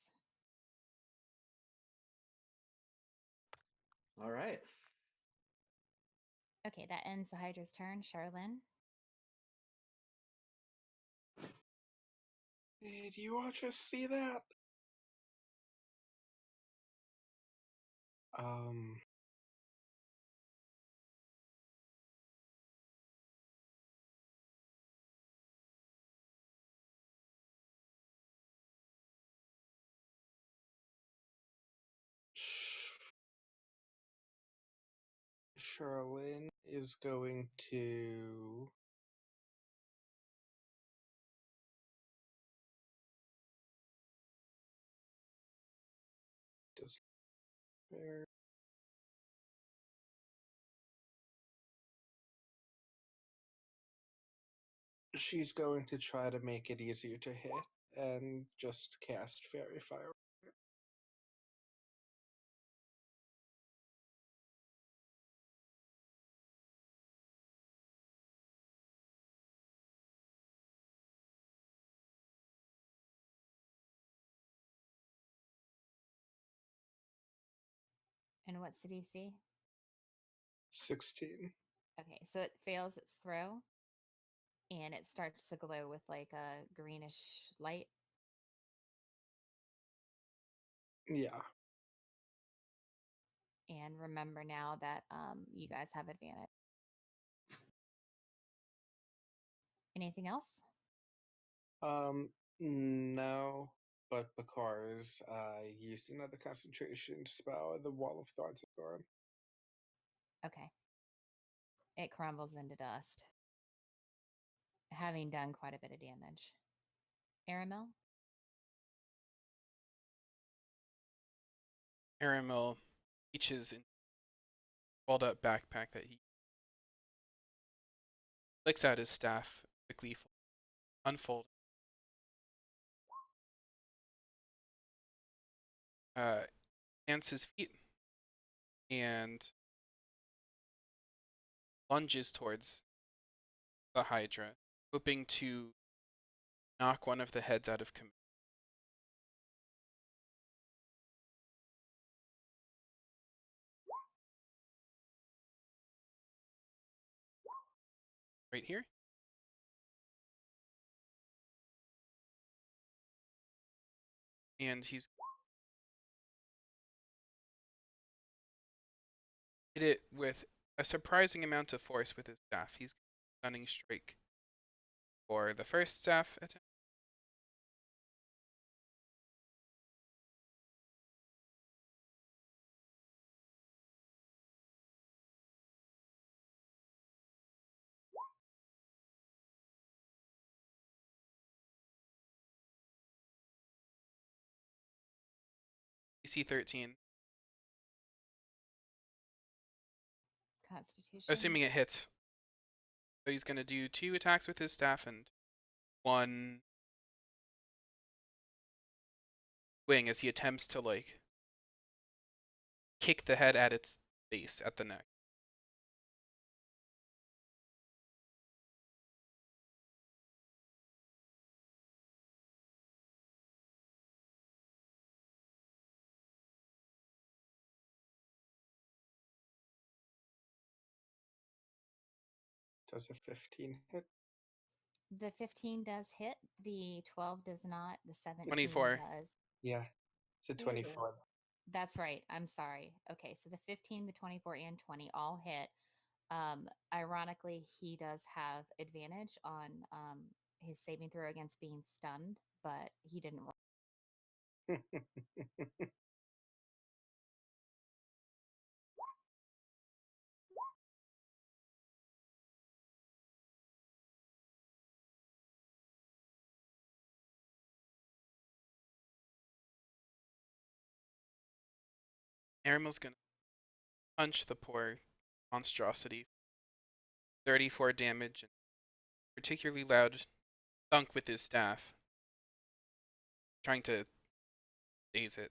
All right. Okay, that ends the Hydra's turn. Charlene? Did you all just see that? Um, Charlene is going to despair. She's going to try to make it easier to hit and just cast Fairy Fire. And what's the DC? 16. Okay, so it fails its throw and it starts to glow with like a greenish light. Yeah. And remember now that you guys have advantage. Anything else? No, but because I used another concentration spell, the Wall of Thorns is gone. Okay. It crumbles into dust, having done quite a bit of damage. Aramil? Aramil reaches in rolled up backpack that he flicks out his staff, quickly unfold. Plants his feet and lunges towards the Hydra, hoping to knock one of the heads out of commission. Right here. And he's hit it with a surprising amount of force with his staff. He's stunning strike for the first staff attempt. DC 13. Constitution. Assuming it hits. So he's going to do 2 attacks with his staff and 1 wing as he attempts to like kick the head at its base at the neck. Does a 15 hit? The 15 does hit. The 12 does not. The 17 24. does. Yeah, it's a 24. That's right. I'm sorry. Okay, so the 15, the 24, and 20 all hit. Ironically, he does have advantage on his saving throw against being stunned, but he didn't roll. Arimel's going to punch the poor monstrosity. 34 damage and particularly loud thunk with his staff, trying to daze it.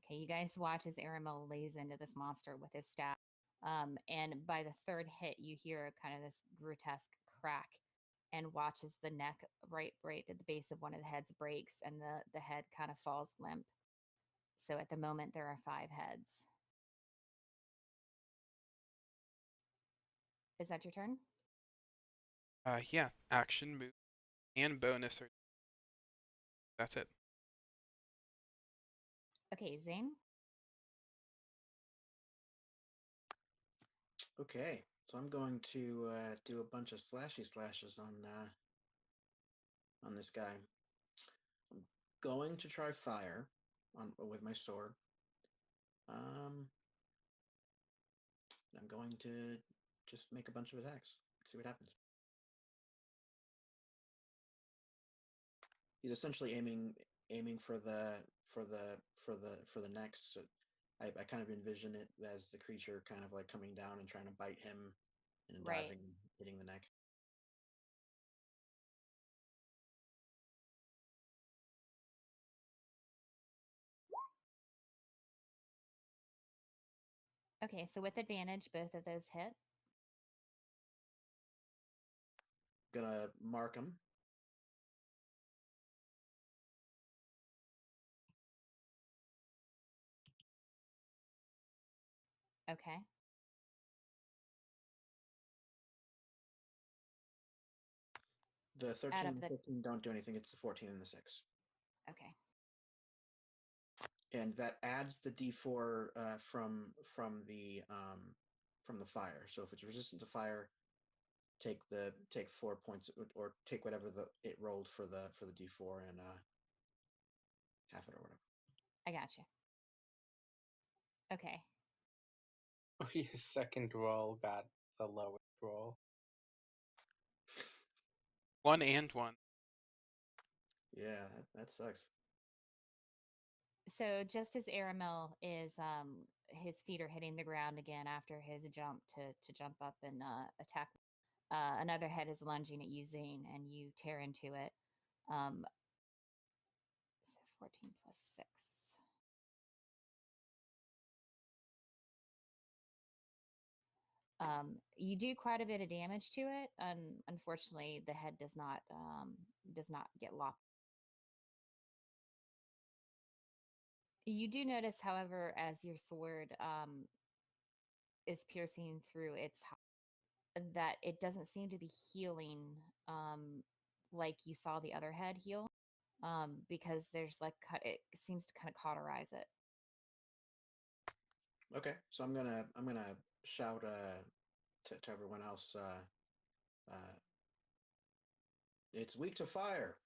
Okay, you guys watch as Aramil lays into this monster with his staff. And by the third hit, you hear kind of this grotesque crack, and watch as the neck right at the base of one of the heads breaks, and the head kind of falls limp. So at the moment, there are 5 heads. Is that your turn? Yeah, action, move, and bonus. That's it. Okay, Zane. Okay, so I'm going to do a bunch of slashes on this guy. I'm going to try fire with my sword. I'm going to just make a bunch of attacks. Let's see what happens. He's essentially aiming for the neck. So I kind of envision it as the creature kind of like coming down and trying to bite him and Right. dodging, hitting the neck. Okay, so with advantage, both of those hit. Gonna mark him. Okay. The 13 and the the 15 don't do anything. It's the 14 and the 6. Okay. And that adds the D4 from the fire. So if it's resistant to fire, take 4 points or take whatever it rolled for the D4 and half it or whatever. I got you. Okay. His second roll got the lowest roll. 1 and 1. Yeah, that sucks. So just as Aramil is his feet are hitting the ground again after his jump to jump up and attack, another head is lunging at you, Zane, and you tear into it. So 14 plus 6. You do quite a bit of damage to it, and unfortunately, the head does not get locked. You do notice, however, as your sword is piercing through its that it doesn't seem to be healing like you saw the other head heal, because there's like it seems to kind of cauterize it. Okay, so I'm gonna shout to everyone else. It's weak to fire.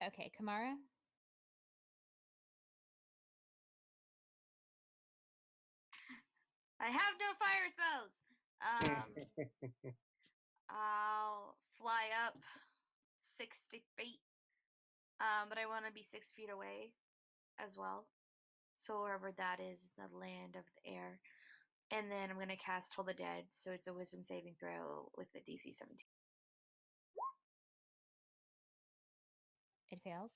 Okay, Kamara. I have no fire spells. I'll fly up 60 feet. But I want to be 6 feet away as well. So wherever that is, the land of the air. And then I'm going to cast Toll the Dead. So it's a wisdom saving throw with the DC 17. It fails.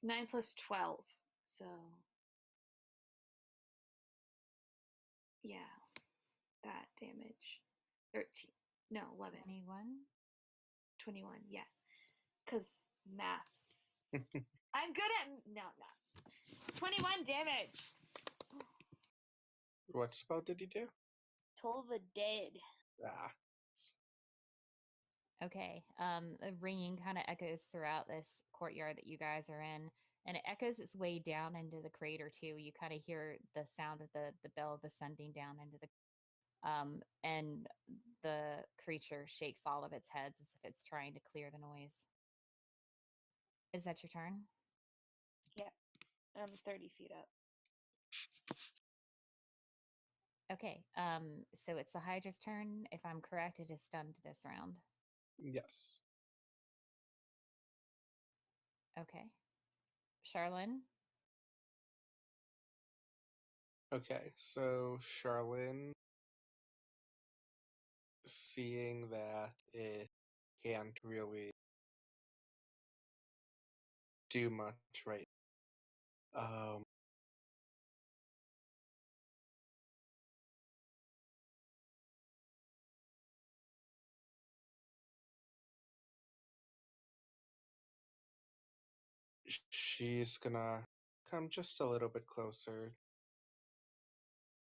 Nine plus 12. So yeah, that damage. 13. No, 11. 21. 21. Yeah. Because math. I'm good at. No, I'm not. 21 damage. What spell did you do? Toll the Dead. Ah, Okay. A ringing kind of echoes throughout this courtyard that you guys are in, and it echoes its way down into the crater too. You kind of hear the sound of the bell descending down into the and the creature shakes all of its heads as if it's trying to clear the noise. Is that your turn? Yeah. I'm 30 feet up. Okay. So it's the Hydra's turn. If I'm correct, it is stunned this round. yes. Okay. Charlene. Okay, so Charlene, seeing that it can't really do much right, um, she's gonna come just a little bit closer,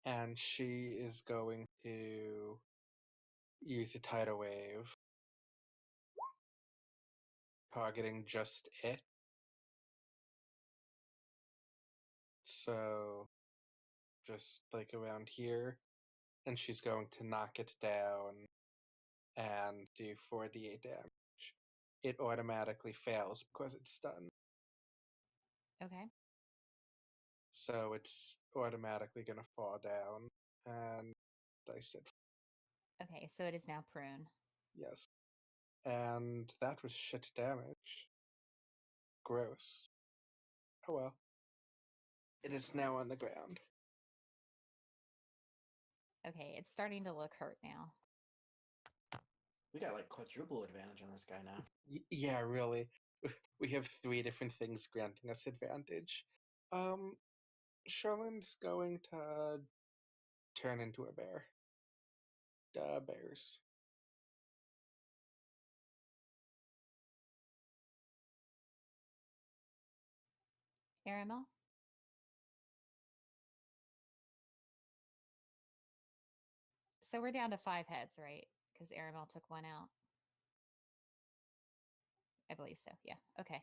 and she is going to use a tidal wave, targeting just it. So just like around here, and she's going to knock it down and do 4d8 damage. It automatically fails because it's stunned, Okay. so it's automatically going to fall down. And I said Okay. So it is now prone. yes. And that was shit damage. Gross. Oh well. It is now on the ground. Okay. It's starting to look hurt now. We got like quadruple advantage on this guy now. Yeah, really. We have 3 different things granting us advantage. Charlene's going to turn into a bear. Duh, bears. Aramel. So we're down to 5 heads, right? Because Aramel took one out. I believe so. Yeah. Okay.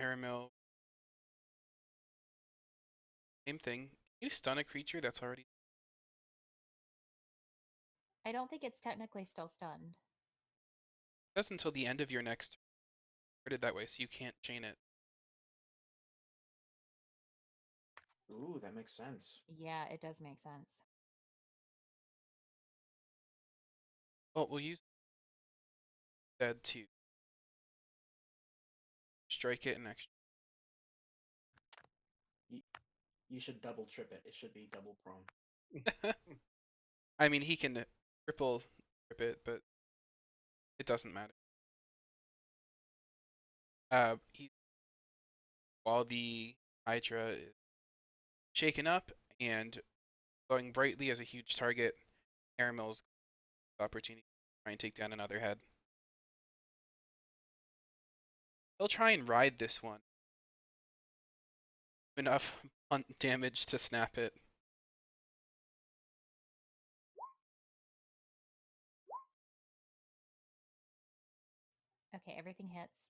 Aramil, same thing. Can you stun a creature that's already I don't think it's technically still stunned. does until the end of your next worded that way, so you can't chain it. Ooh, that makes sense. Yeah, it does make sense. Well, we'll use dead to strike it an extra. You should double trip it. It should be double prone. I mean, he can triple trip it, but it doesn't matter. While the Hydra is shaken up and glowing brightly as a huge target, Aramel's opportunity to try and take down another head. He'll try and ride this one. Enough damage to snap it. everything hits.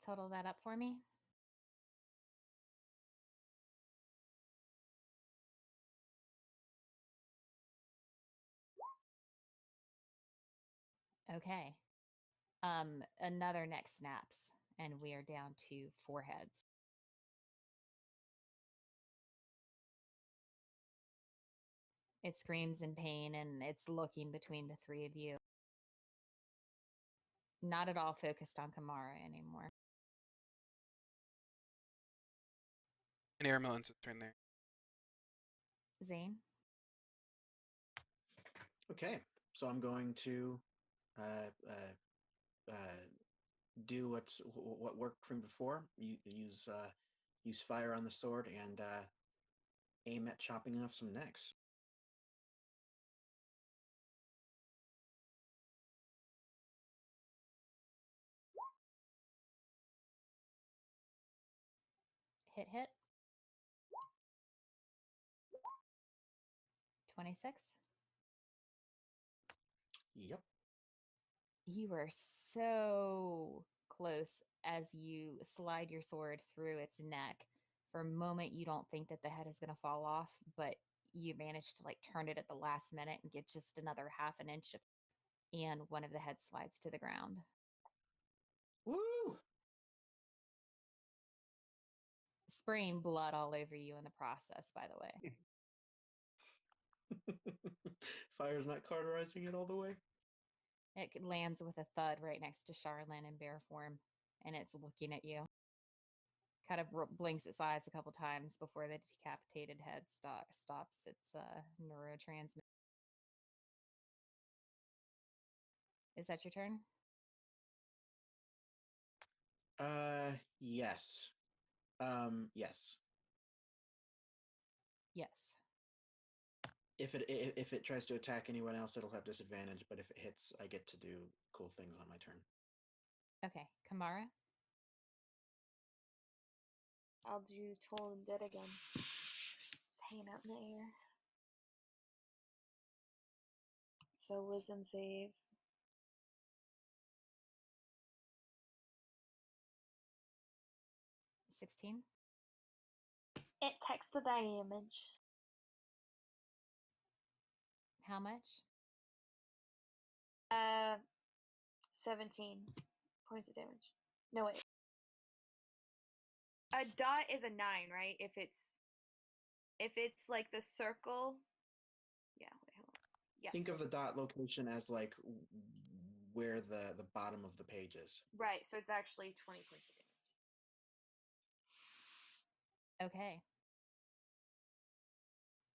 Total that up for me. Okay. Another neck snaps, and we are down to 4 heads. It screams in pain, and it's looking between the 3 of you. Not at all focused on Kamara anymore. And Aramelin's turn there. Zane? Okay, so I'm going to do what worked from before. Use fire on the sword and aim at chopping off some necks. Hit. 26. Yep. You were so close as you slide your sword through its neck. For a moment, you don't think that the head is going to fall off, but you manage to like turn it at the last minute and get just another half an inch, and one of the heads slides to the ground. Woo! Spraying blood all over you in the process, by the way. Fire's not cauterizing it all the way. It lands with a thud right next to Charlene in bear form, and it's looking at you. Kind of blinks its eyes a couple times before the decapitated head stops its neurotransmitter. Is that your turn? Yes. Yes. Yes. If it tries to attack anyone else, it'll have disadvantage. But if it hits, I get to do cool things on my turn. Okay, Kamara. I'll do Toll and Dead again. Just hanging out in the air. So wisdom save. $16. It takes the damage. How much? 17 points of damage. No, wait. A dot is a 9, right? If it's like the circle. Yeah, wait, hold on. Yes. Think of the dot location as like where the bottom of the page is. Right, so it's actually 20 points of damage. Okay.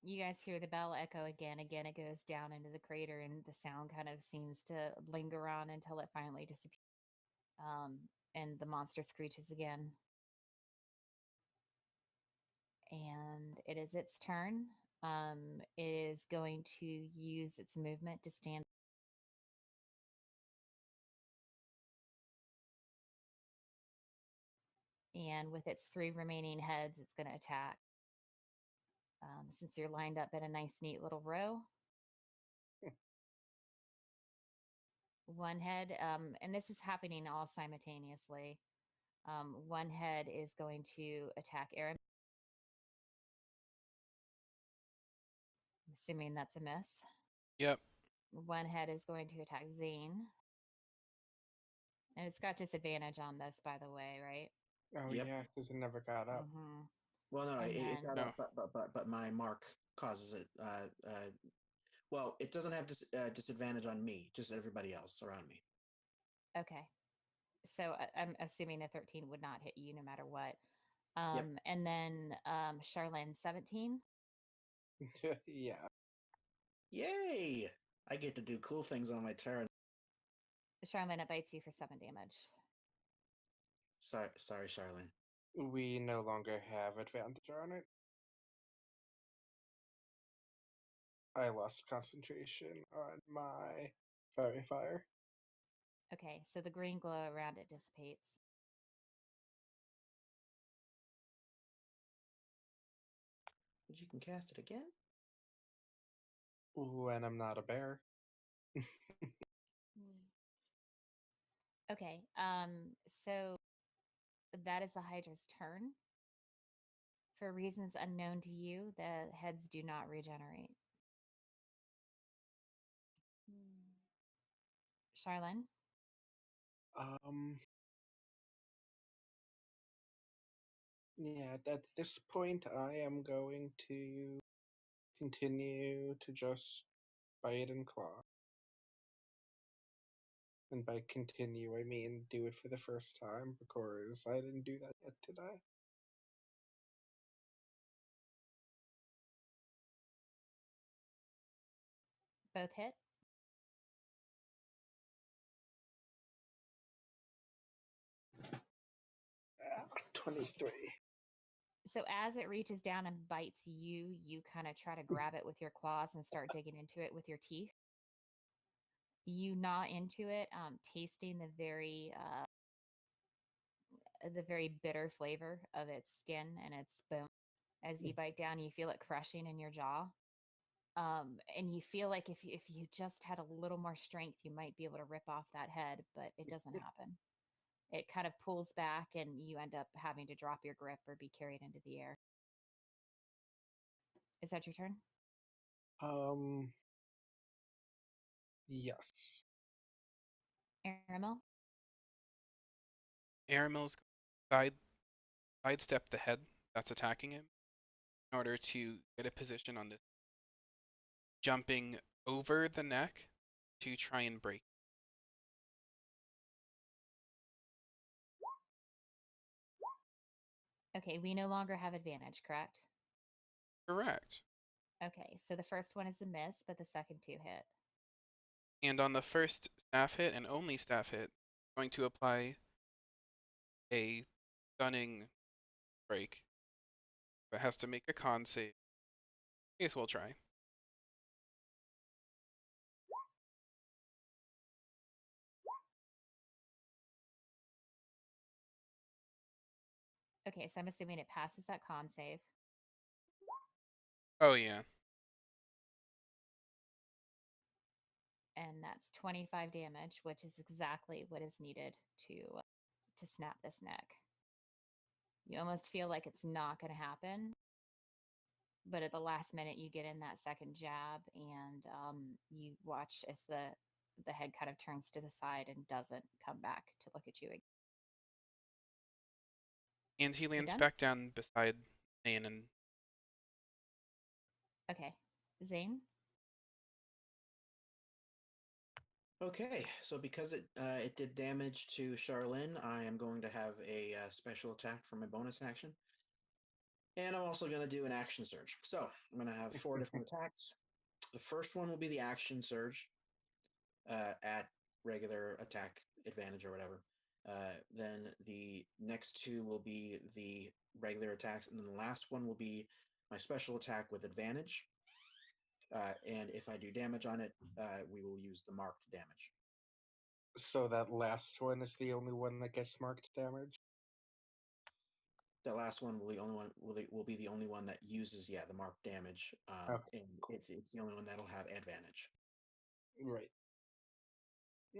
You guys hear the bell echo again. Again, it goes down into the crater, and the sound kind of seems to linger on until it finally disappears. And the monster screeches again. And it is its turn. It is going to use its movement to stand. And with its 3 remaining heads, it's going to attack. Since you're lined up in a nice, neat little row. One head, and this is happening all simultaneously. One head is going to attack Aaron. I'm assuming that's a miss. Yep. One head is going to attack Zane. And it's got disadvantage on this, by the way, right? Oh Yep. yeah, because it never got up. Mm-hmm. Well, no, And it got No. up, but my mark causes it. Well, it doesn't have disadvantage on me, just everybody else around me. Okay. So I'm assuming a 13 would not hit you no matter what. Yep. And then Charlene, 17. Yeah. Yay! I get to do cool things on my turn. Charlene, it bites you for 7 damage. Sorry, Charlene. We no longer have advantage on it. I lost concentration on my fairy fire. Okay, so the green glow around it dissipates. But you can cast it again? When I'm not a bear. Okay. So that is the Hydra's turn. For reasons unknown to you, the heads do not regenerate. Charlene? Yeah, at this point, I am going to continue to just bite and claw. And by continue, I mean do it for the first time, because I didn't do that yet today. Both hit? 23. So as it reaches down and bites you, you kind of try to grab it with your claws and start digging into it with your teeth. You gnaw into it, tasting the very bitter flavor of its skin and its bone. As you bite down, you feel it crushing in your jaw. And you feel like if you just had a little more strength, you might be able to rip off that head, but it doesn't happen. It kind of pulls back, and you end up having to drop your grip or be carried into the air. Is that your turn? Yes. Aramil? Aramil's sidestep the head that's attacking him in order to get a position on this, jumping over the neck to try and break. Okay, we no longer have advantage, correct? Correct. Okay, so the first one is a miss, but the second two hit. And on the first staff hit and only staff hit, going to apply a stunning break. But has to make a con save. I guess we'll try. Okay, so I'm assuming it passes that con save. Oh yeah. And that's 25 damage, which is exactly what is needed to snap this neck. You almost feel like it's not going to happen, but at the last minute, you get in that second jab, and you watch as the head kind of turns to the side and doesn't come back to look at you again. And he lands done? back down beside Zane and Okay, Zane. Okay, so because it did damage to Charlene, I am going to have a special attack for my bonus action. And I'm also going to do an action surge. So I'm going to have 4 different attacks. The first one will be the action surge at regular attack advantage or whatever. Then the next 2 will be the regular attacks, and then the last one will be my special attack with advantage. And if I do damage on it, we will use the marked damage. So that last one is the only one that gets marked damage? The last one will be the only one that uses the marked damage, Okay, and it's the only one that'll have advantage. right.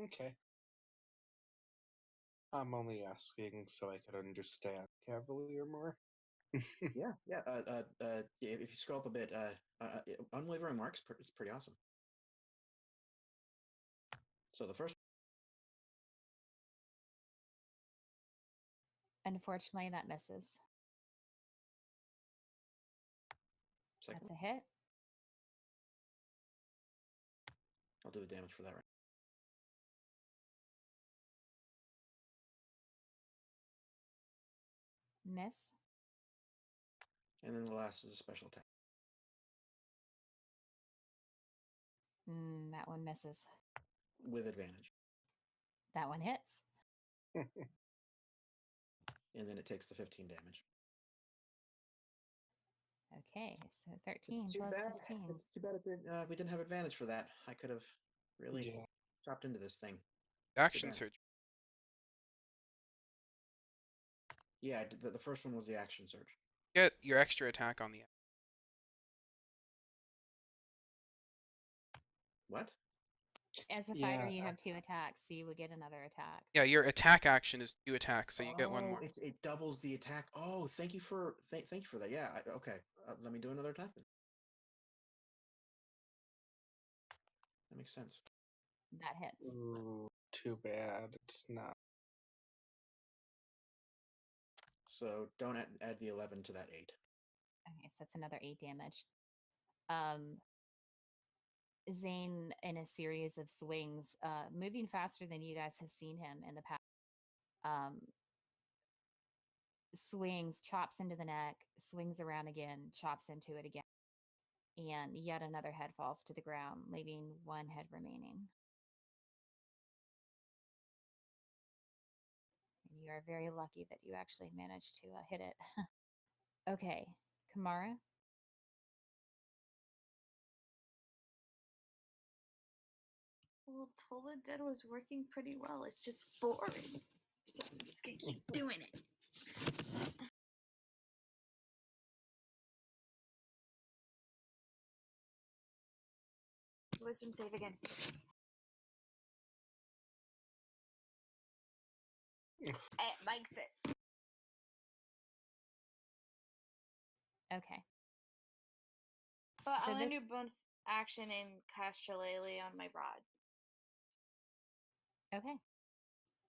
Okay. I'm only asking so I could understand Cavalier more. Yeah. If you scroll up a bit, unwavering marks is pretty awesome. So the first. Unfortunately, that misses. Second, That's a hit. I'll do the damage for that. Right. Miss. And then the last is a special attack That one misses. with advantage, That one hits. and then it takes the 15 damage. Okay, so It's 13 too plus bad. 15. It's too bad we didn't have advantage for that. I could have really Yeah. chopped into this thing. action bad. surge. Yeah, the first one was the action surge. Get your extra attack on the What? As a fighter, Yeah. you have 2 attacks, so you would get another attack. Yeah, your attack action is 2 attacks, so you get one more. It doubles the attack. Oh, thank you for thank you for that. Yeah. Okay. Let me do another attack then. That makes sense. That hits. Ooh, too bad. It's not. So don't add the 11 to that 8. Okay, so that's another 8 damage. Zane, in a series of swings, moving faster than you guys have seen him in the past, um, swings, chops into the neck, swings around again, chops into it again, and yet another head falls to the ground, leaving 1 head remaining. And you are very lucky that you actually managed to hit it. Okay, Kamara. Well, Tola Dead was working pretty well. It's just boring. So I'm just gonna keep doing it. Wisdom save again. It makes it. Okay. But So I'm gonna this- do bonus action and cast Shillelagh on my rod. Okay.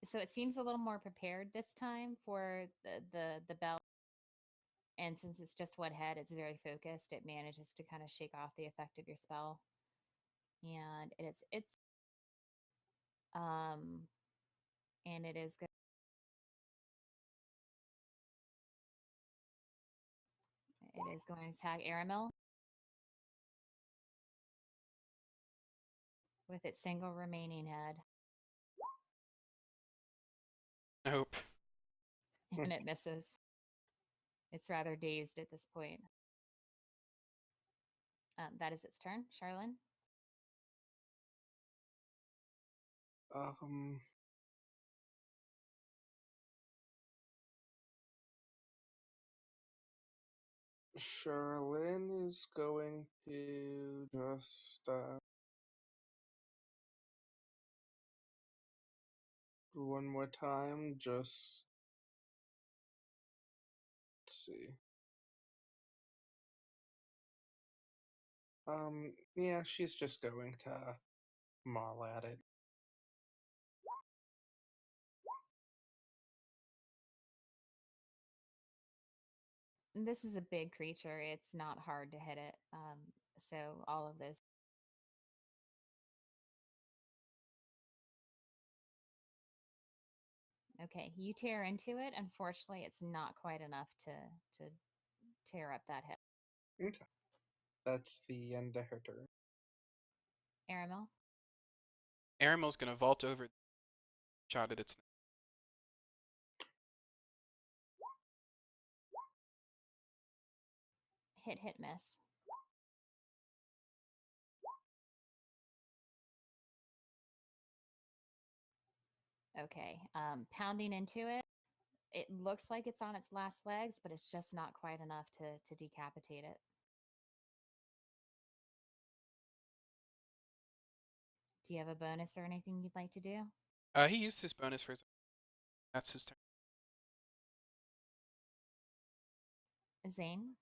So it seems a little more prepared this time for the bell. And since it's just 1 head, it's very focused. It manages to kind of shake off the effect of your spell. And and it is good. It is going to tag Aramil with its single remaining head. Nope. And it misses. It's rather dazed at this point. That is its turn. Charlene? Charlene is going to just one more time. Just let's see. Yeah, she's just going to maul at it. This is a big creature. It's not hard to hit it. So all of those. Okay, you tear into it. Unfortunately, it's not quite enough to tear up that head. Okay. That's the end of her turn. Aramil? Aramil's gonna vault over, shot at its neck. Hit, miss. Okay, pounding into it. It looks like it's on its last legs, but it's just not quite enough to decapitate it. Do you have a bonus or anything you'd like to do? He used his bonus for his. That's his turn. Zane?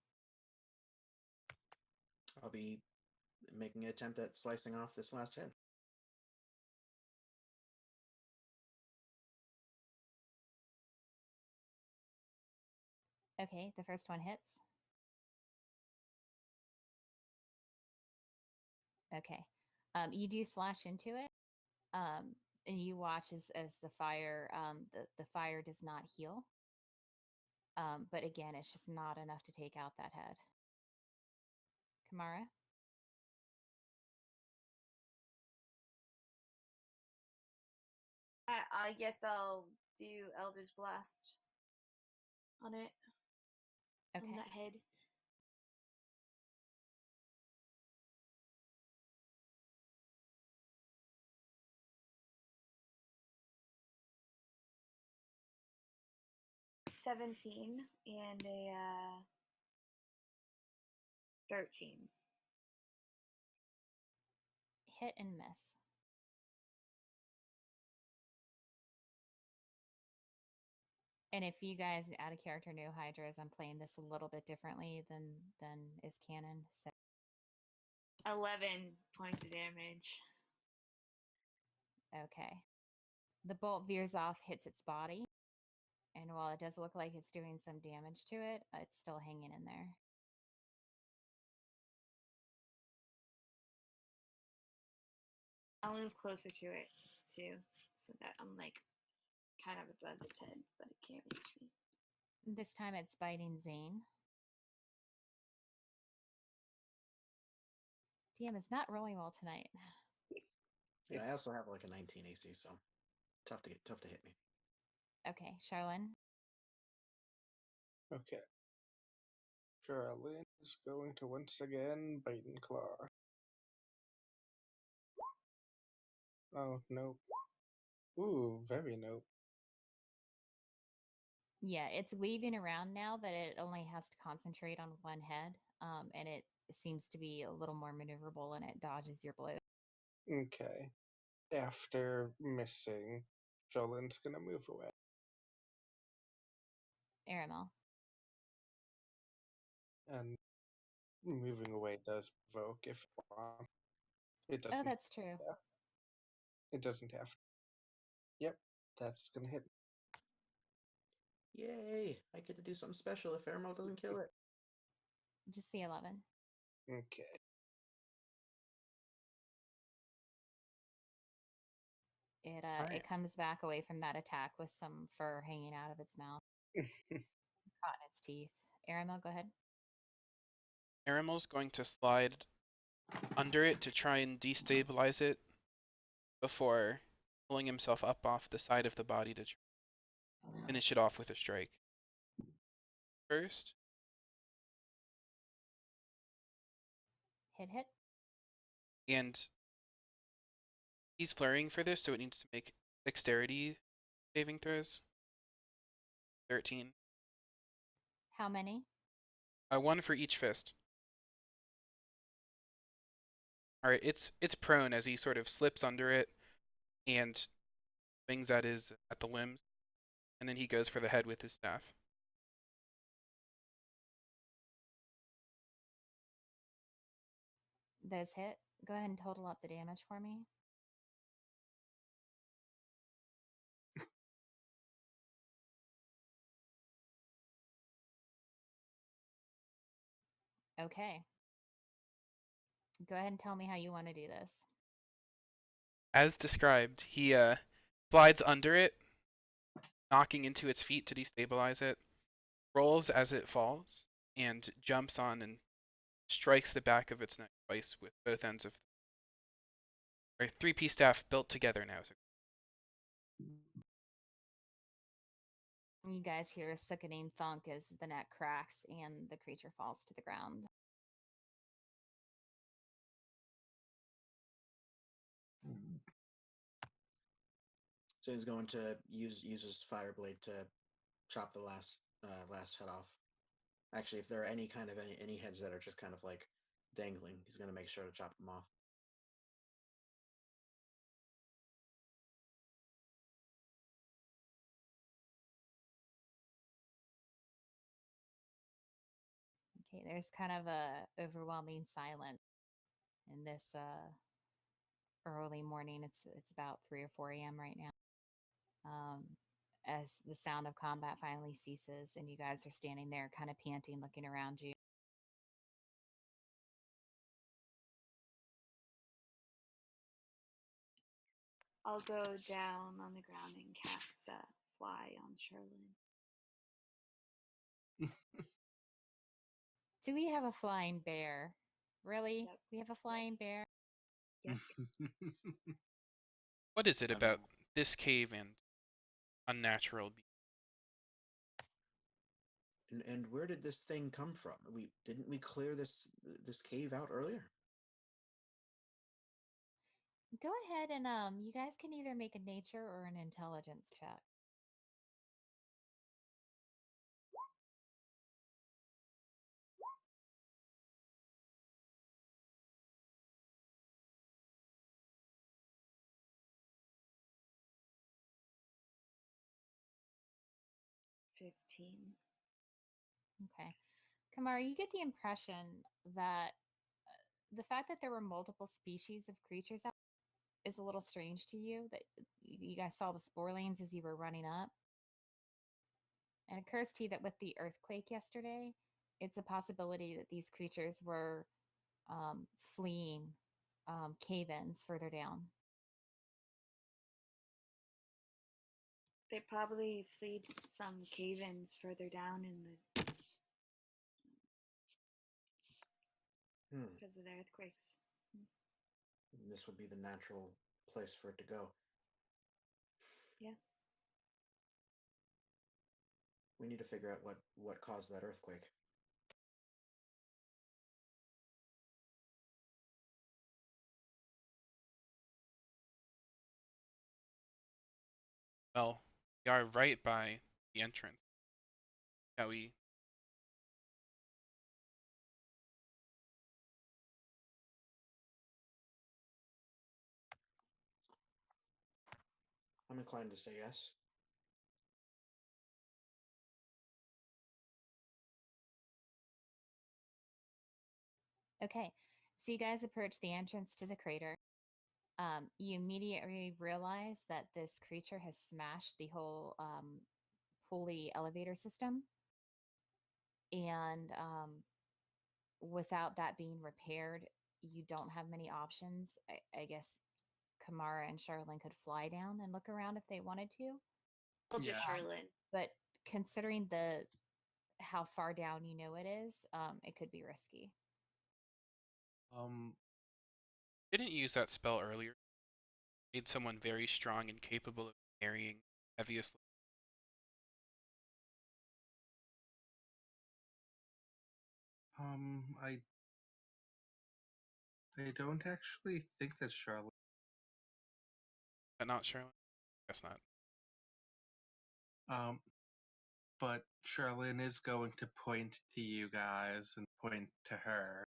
I'll be making an attempt at slicing off this last head. Okay, the first one hits. Okay. You do slash into it. And you watch as the fire the fire does not heal. But again, it's just not enough to take out that head. Kamara? I guess I'll do Eldritch Blast on it. Okay. On that head. $17 and a 13. hit and miss. And if you guys out of character know Hydras, I'm playing this a little bit differently than is canon. So 11 points of damage. okay. The bolt veers off, hits its body, and while it does look like it's doing some damage to it, it's still hanging in there. I'll move closer to it too, so that I'm like kind of above its head, but it can't reach me. This time it's biting Zane. DM is not rolling well tonight. Yeah, I also have like a 19 AC, so tough to hit me. Okay, Charlene. Okay. Charlene is going to once again bite and claw. Oh, nope. Ooh, very nope. Yeah, it's weaving around now that it only has to concentrate on one head, and it seems to be a little more maneuverable and it dodges your blow. Okay. After missing, Jolin's gonna move away. Aramel. And moving away does provoke if you want. It Oh, doesn't. that's true. Yeah. It doesn't have to. Yep, that's gonna hit. Yay! I get to do something special if Aramel doesn't kill it. Just the 11. Okay. It comes back away from that attack with some fur hanging out of its mouth, caught in its teeth. Aramel, go ahead. Aramel's going to slide under it to try and destabilize it before pulling himself up off the side of the body to finish it off with a strike. First, Hit. and he's flurrying for this, so it needs to make dexterity saving throws. 13. How many? One for each fist. Alright, it's prone as he sort of slips under it and swings at the limbs, and then he goes for the head with his staff. Those hit. Go ahead and total up the damage for me. Okay. Go ahead and tell me how you want to do this. As described, he slides under it, knocking into its feet to destabilize it, rolls as it falls, and jumps on and strikes the back of its neck twice with both ends of our three-piece staff built together now. So You guys hear a sickening thunk as the neck cracks and the creature falls to the ground. So he's going to use his fireblade to chop the last head off. Actually, if there are any heads that are just kind of like dangling, he's going to make sure to chop them off. Okay, there's kind of a overwhelming silence in this early morning. It's about 3 or 4 a.m. right now. As the sound of combat finally ceases and you guys are standing there kind of panting, looking around you. I'll go down on the ground and cast a fly on Charlene. Do we have a flying bear? Really? Yep. We have a flying bear? Yep. what is it about this cave and unnatural beasts? And where did this thing come from? Didn't we clear this cave out earlier? Go ahead and you guys can either make a nature or an intelligence check. 15. Okay. Kamara, you get the impression that the fact that there were multiple species of creatures out is a little strange to you, that you guys saw the spore lanes as you were running up. And it occurs to you that with the earthquake yesterday, it's a possibility that these creatures were fleeing cave ins further down. They probably fled some cave-ins further down in the because of the earthquakes. This would be the natural place for it to go. Yeah. We need to figure out what caused that earthquake. Well, we are right by the entrance. Shall we? I'm inclined to say yes. Okay, so you guys approach the entrance to the crater. You immediately realize that this creature has smashed the whole pulley elevator system. And without that being repaired, you don't have many options. I guess Kamara and Charlene could fly down and look around if they wanted to. I'll just Yeah. Sherlin. But considering how far down you know it is, it could be risky. Didn't use that spell earlier. Made someone very strong and capable of carrying heaviest. I don't actually think that Charlotte. But not Charlotte. Guess not. But Charlene is going to point to you guys and point to her,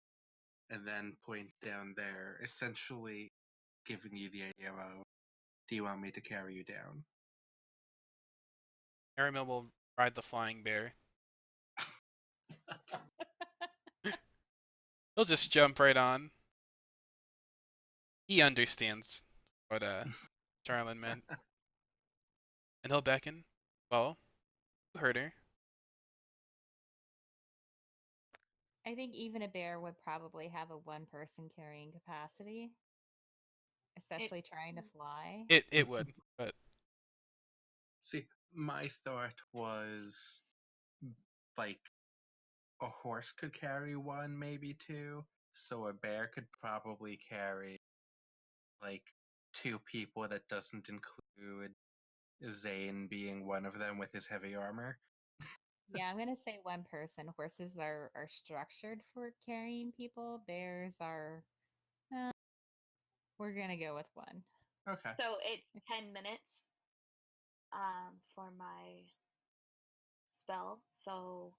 and then point down there, essentially giving you the idea of, do you want me to carry you down? Aramil will ride the flying bear. He'll just jump right on. He understands what Charlene meant. And he'll beckon. Well, you heard her. I think even a bear would probably have a one person carrying capacity, especially trying to fly. It would, but See, my thought was like a horse could carry one, maybe two, so a bear could probably carry like two people. That doesn't include Zane being one of them with his heavy armor. Yeah, I'm gonna say one person. Horses are structured for carrying people. Bears are. We're gonna go with one. Okay. So it's 10 minutes for my spell. So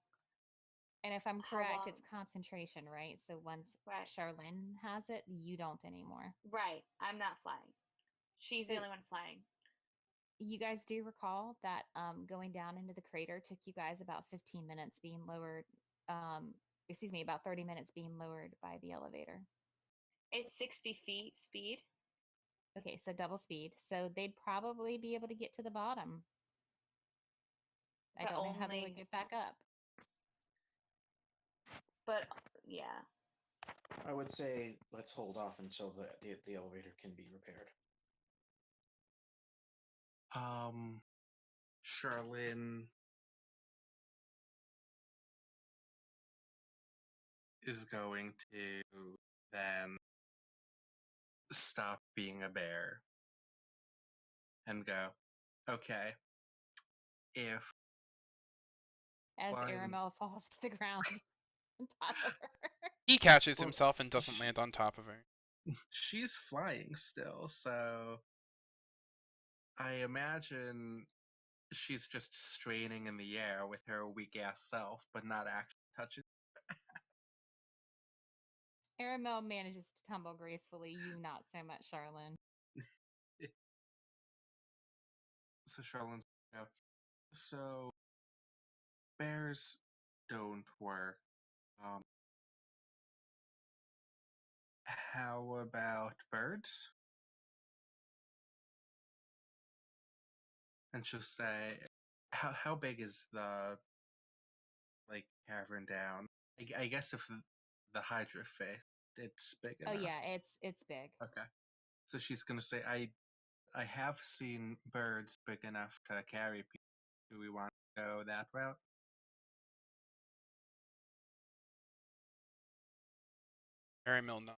And if I'm how correct, long? it's concentration, right? So once Right. Charlene has it, you don't anymore. Right. I'm not flying. She's So the only one flying. you guys do recall that going down into the crater took you guys about 15 minutes being lowered. Excuse me, about 30 minutes being lowered by the elevator. It's 60 feet speed. Okay, so double speed. So they'd probably be able to get to the bottom. I But don't know how they would only. get back up. But yeah. I would say let's hold off until the elevator can be repaired. Charlene is going to then stop being a bear and go, okay, if As flying, Aramel falls to the ground on top of her. he catches well, himself and doesn't land on top of her. she's flying still, so I imagine she's just straining in the air with her weak ass self, but not actually touching. Aramel manages to tumble gracefully, you not so much, Charlene. So Charlene's, so bears don't work, um, how about birds? And she'll say, how big is the cavern down? I guess if the Hydra fit, it's big Oh enough. yeah, it's big. Okay. So she's gonna say, I have seen birds big enough to carry people. Do we want to go that route? Aramil, no.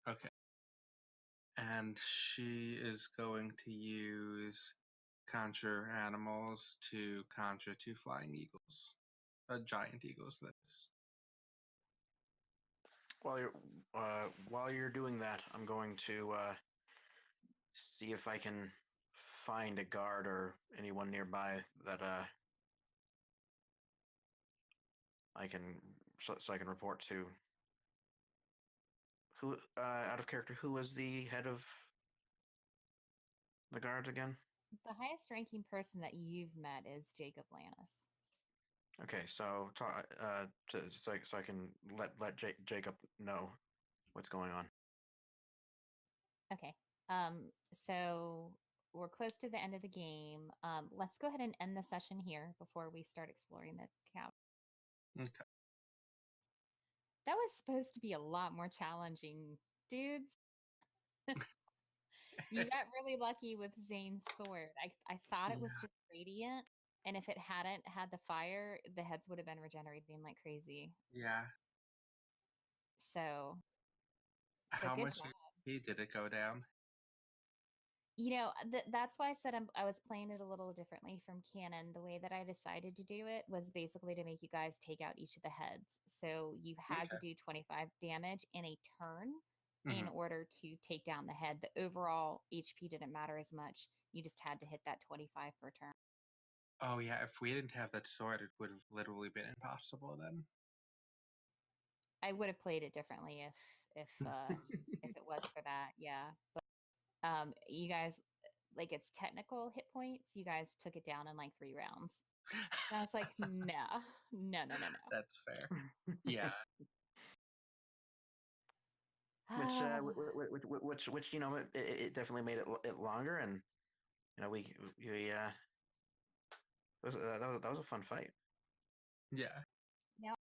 Okay. And she is going to use conjure animals to conjure 2 flying eagles. Giant eagles, that is. While you're doing that, I'm going to see if I can find a guard or anyone nearby that I can so I can report to. Who out of character? Who was the head of the guards again? The highest ranking person that you've met is Jacob Lannis. Okay, so so I can let Jacob know what's going on. Okay. So we're close to the end of the game. Let's go ahead and end the session here before we start exploring the camp. Okay. That was supposed to be a lot more challenging, dudes. You got really lucky with Zane's sword. I thought it was Yeah. just radiant, and if it hadn't had the fire, the heads would have been regenerating like crazy. Yeah. So, but How good much job. HP did it go down? That's why I said I was playing it a little differently from canon. The way that I decided to do it was basically to make you guys take out each of the heads. So you had to Okay. do 25 damage in a turn in Hmm. order to take down the head. The overall HP didn't matter as much. You just had to hit that 25 per turn. Oh yeah, if we didn't have that sword, it would have literally been impossible then. I would have played it differently if it was for that. Yeah. But you guys, like, it's technical hit points. You guys took it down in like 3 rounds. And I was like, no, no, no, no, no. That's fair. Yeah. Which Ah, which it definitely made it longer, and we that was a fun fight. Yeah. now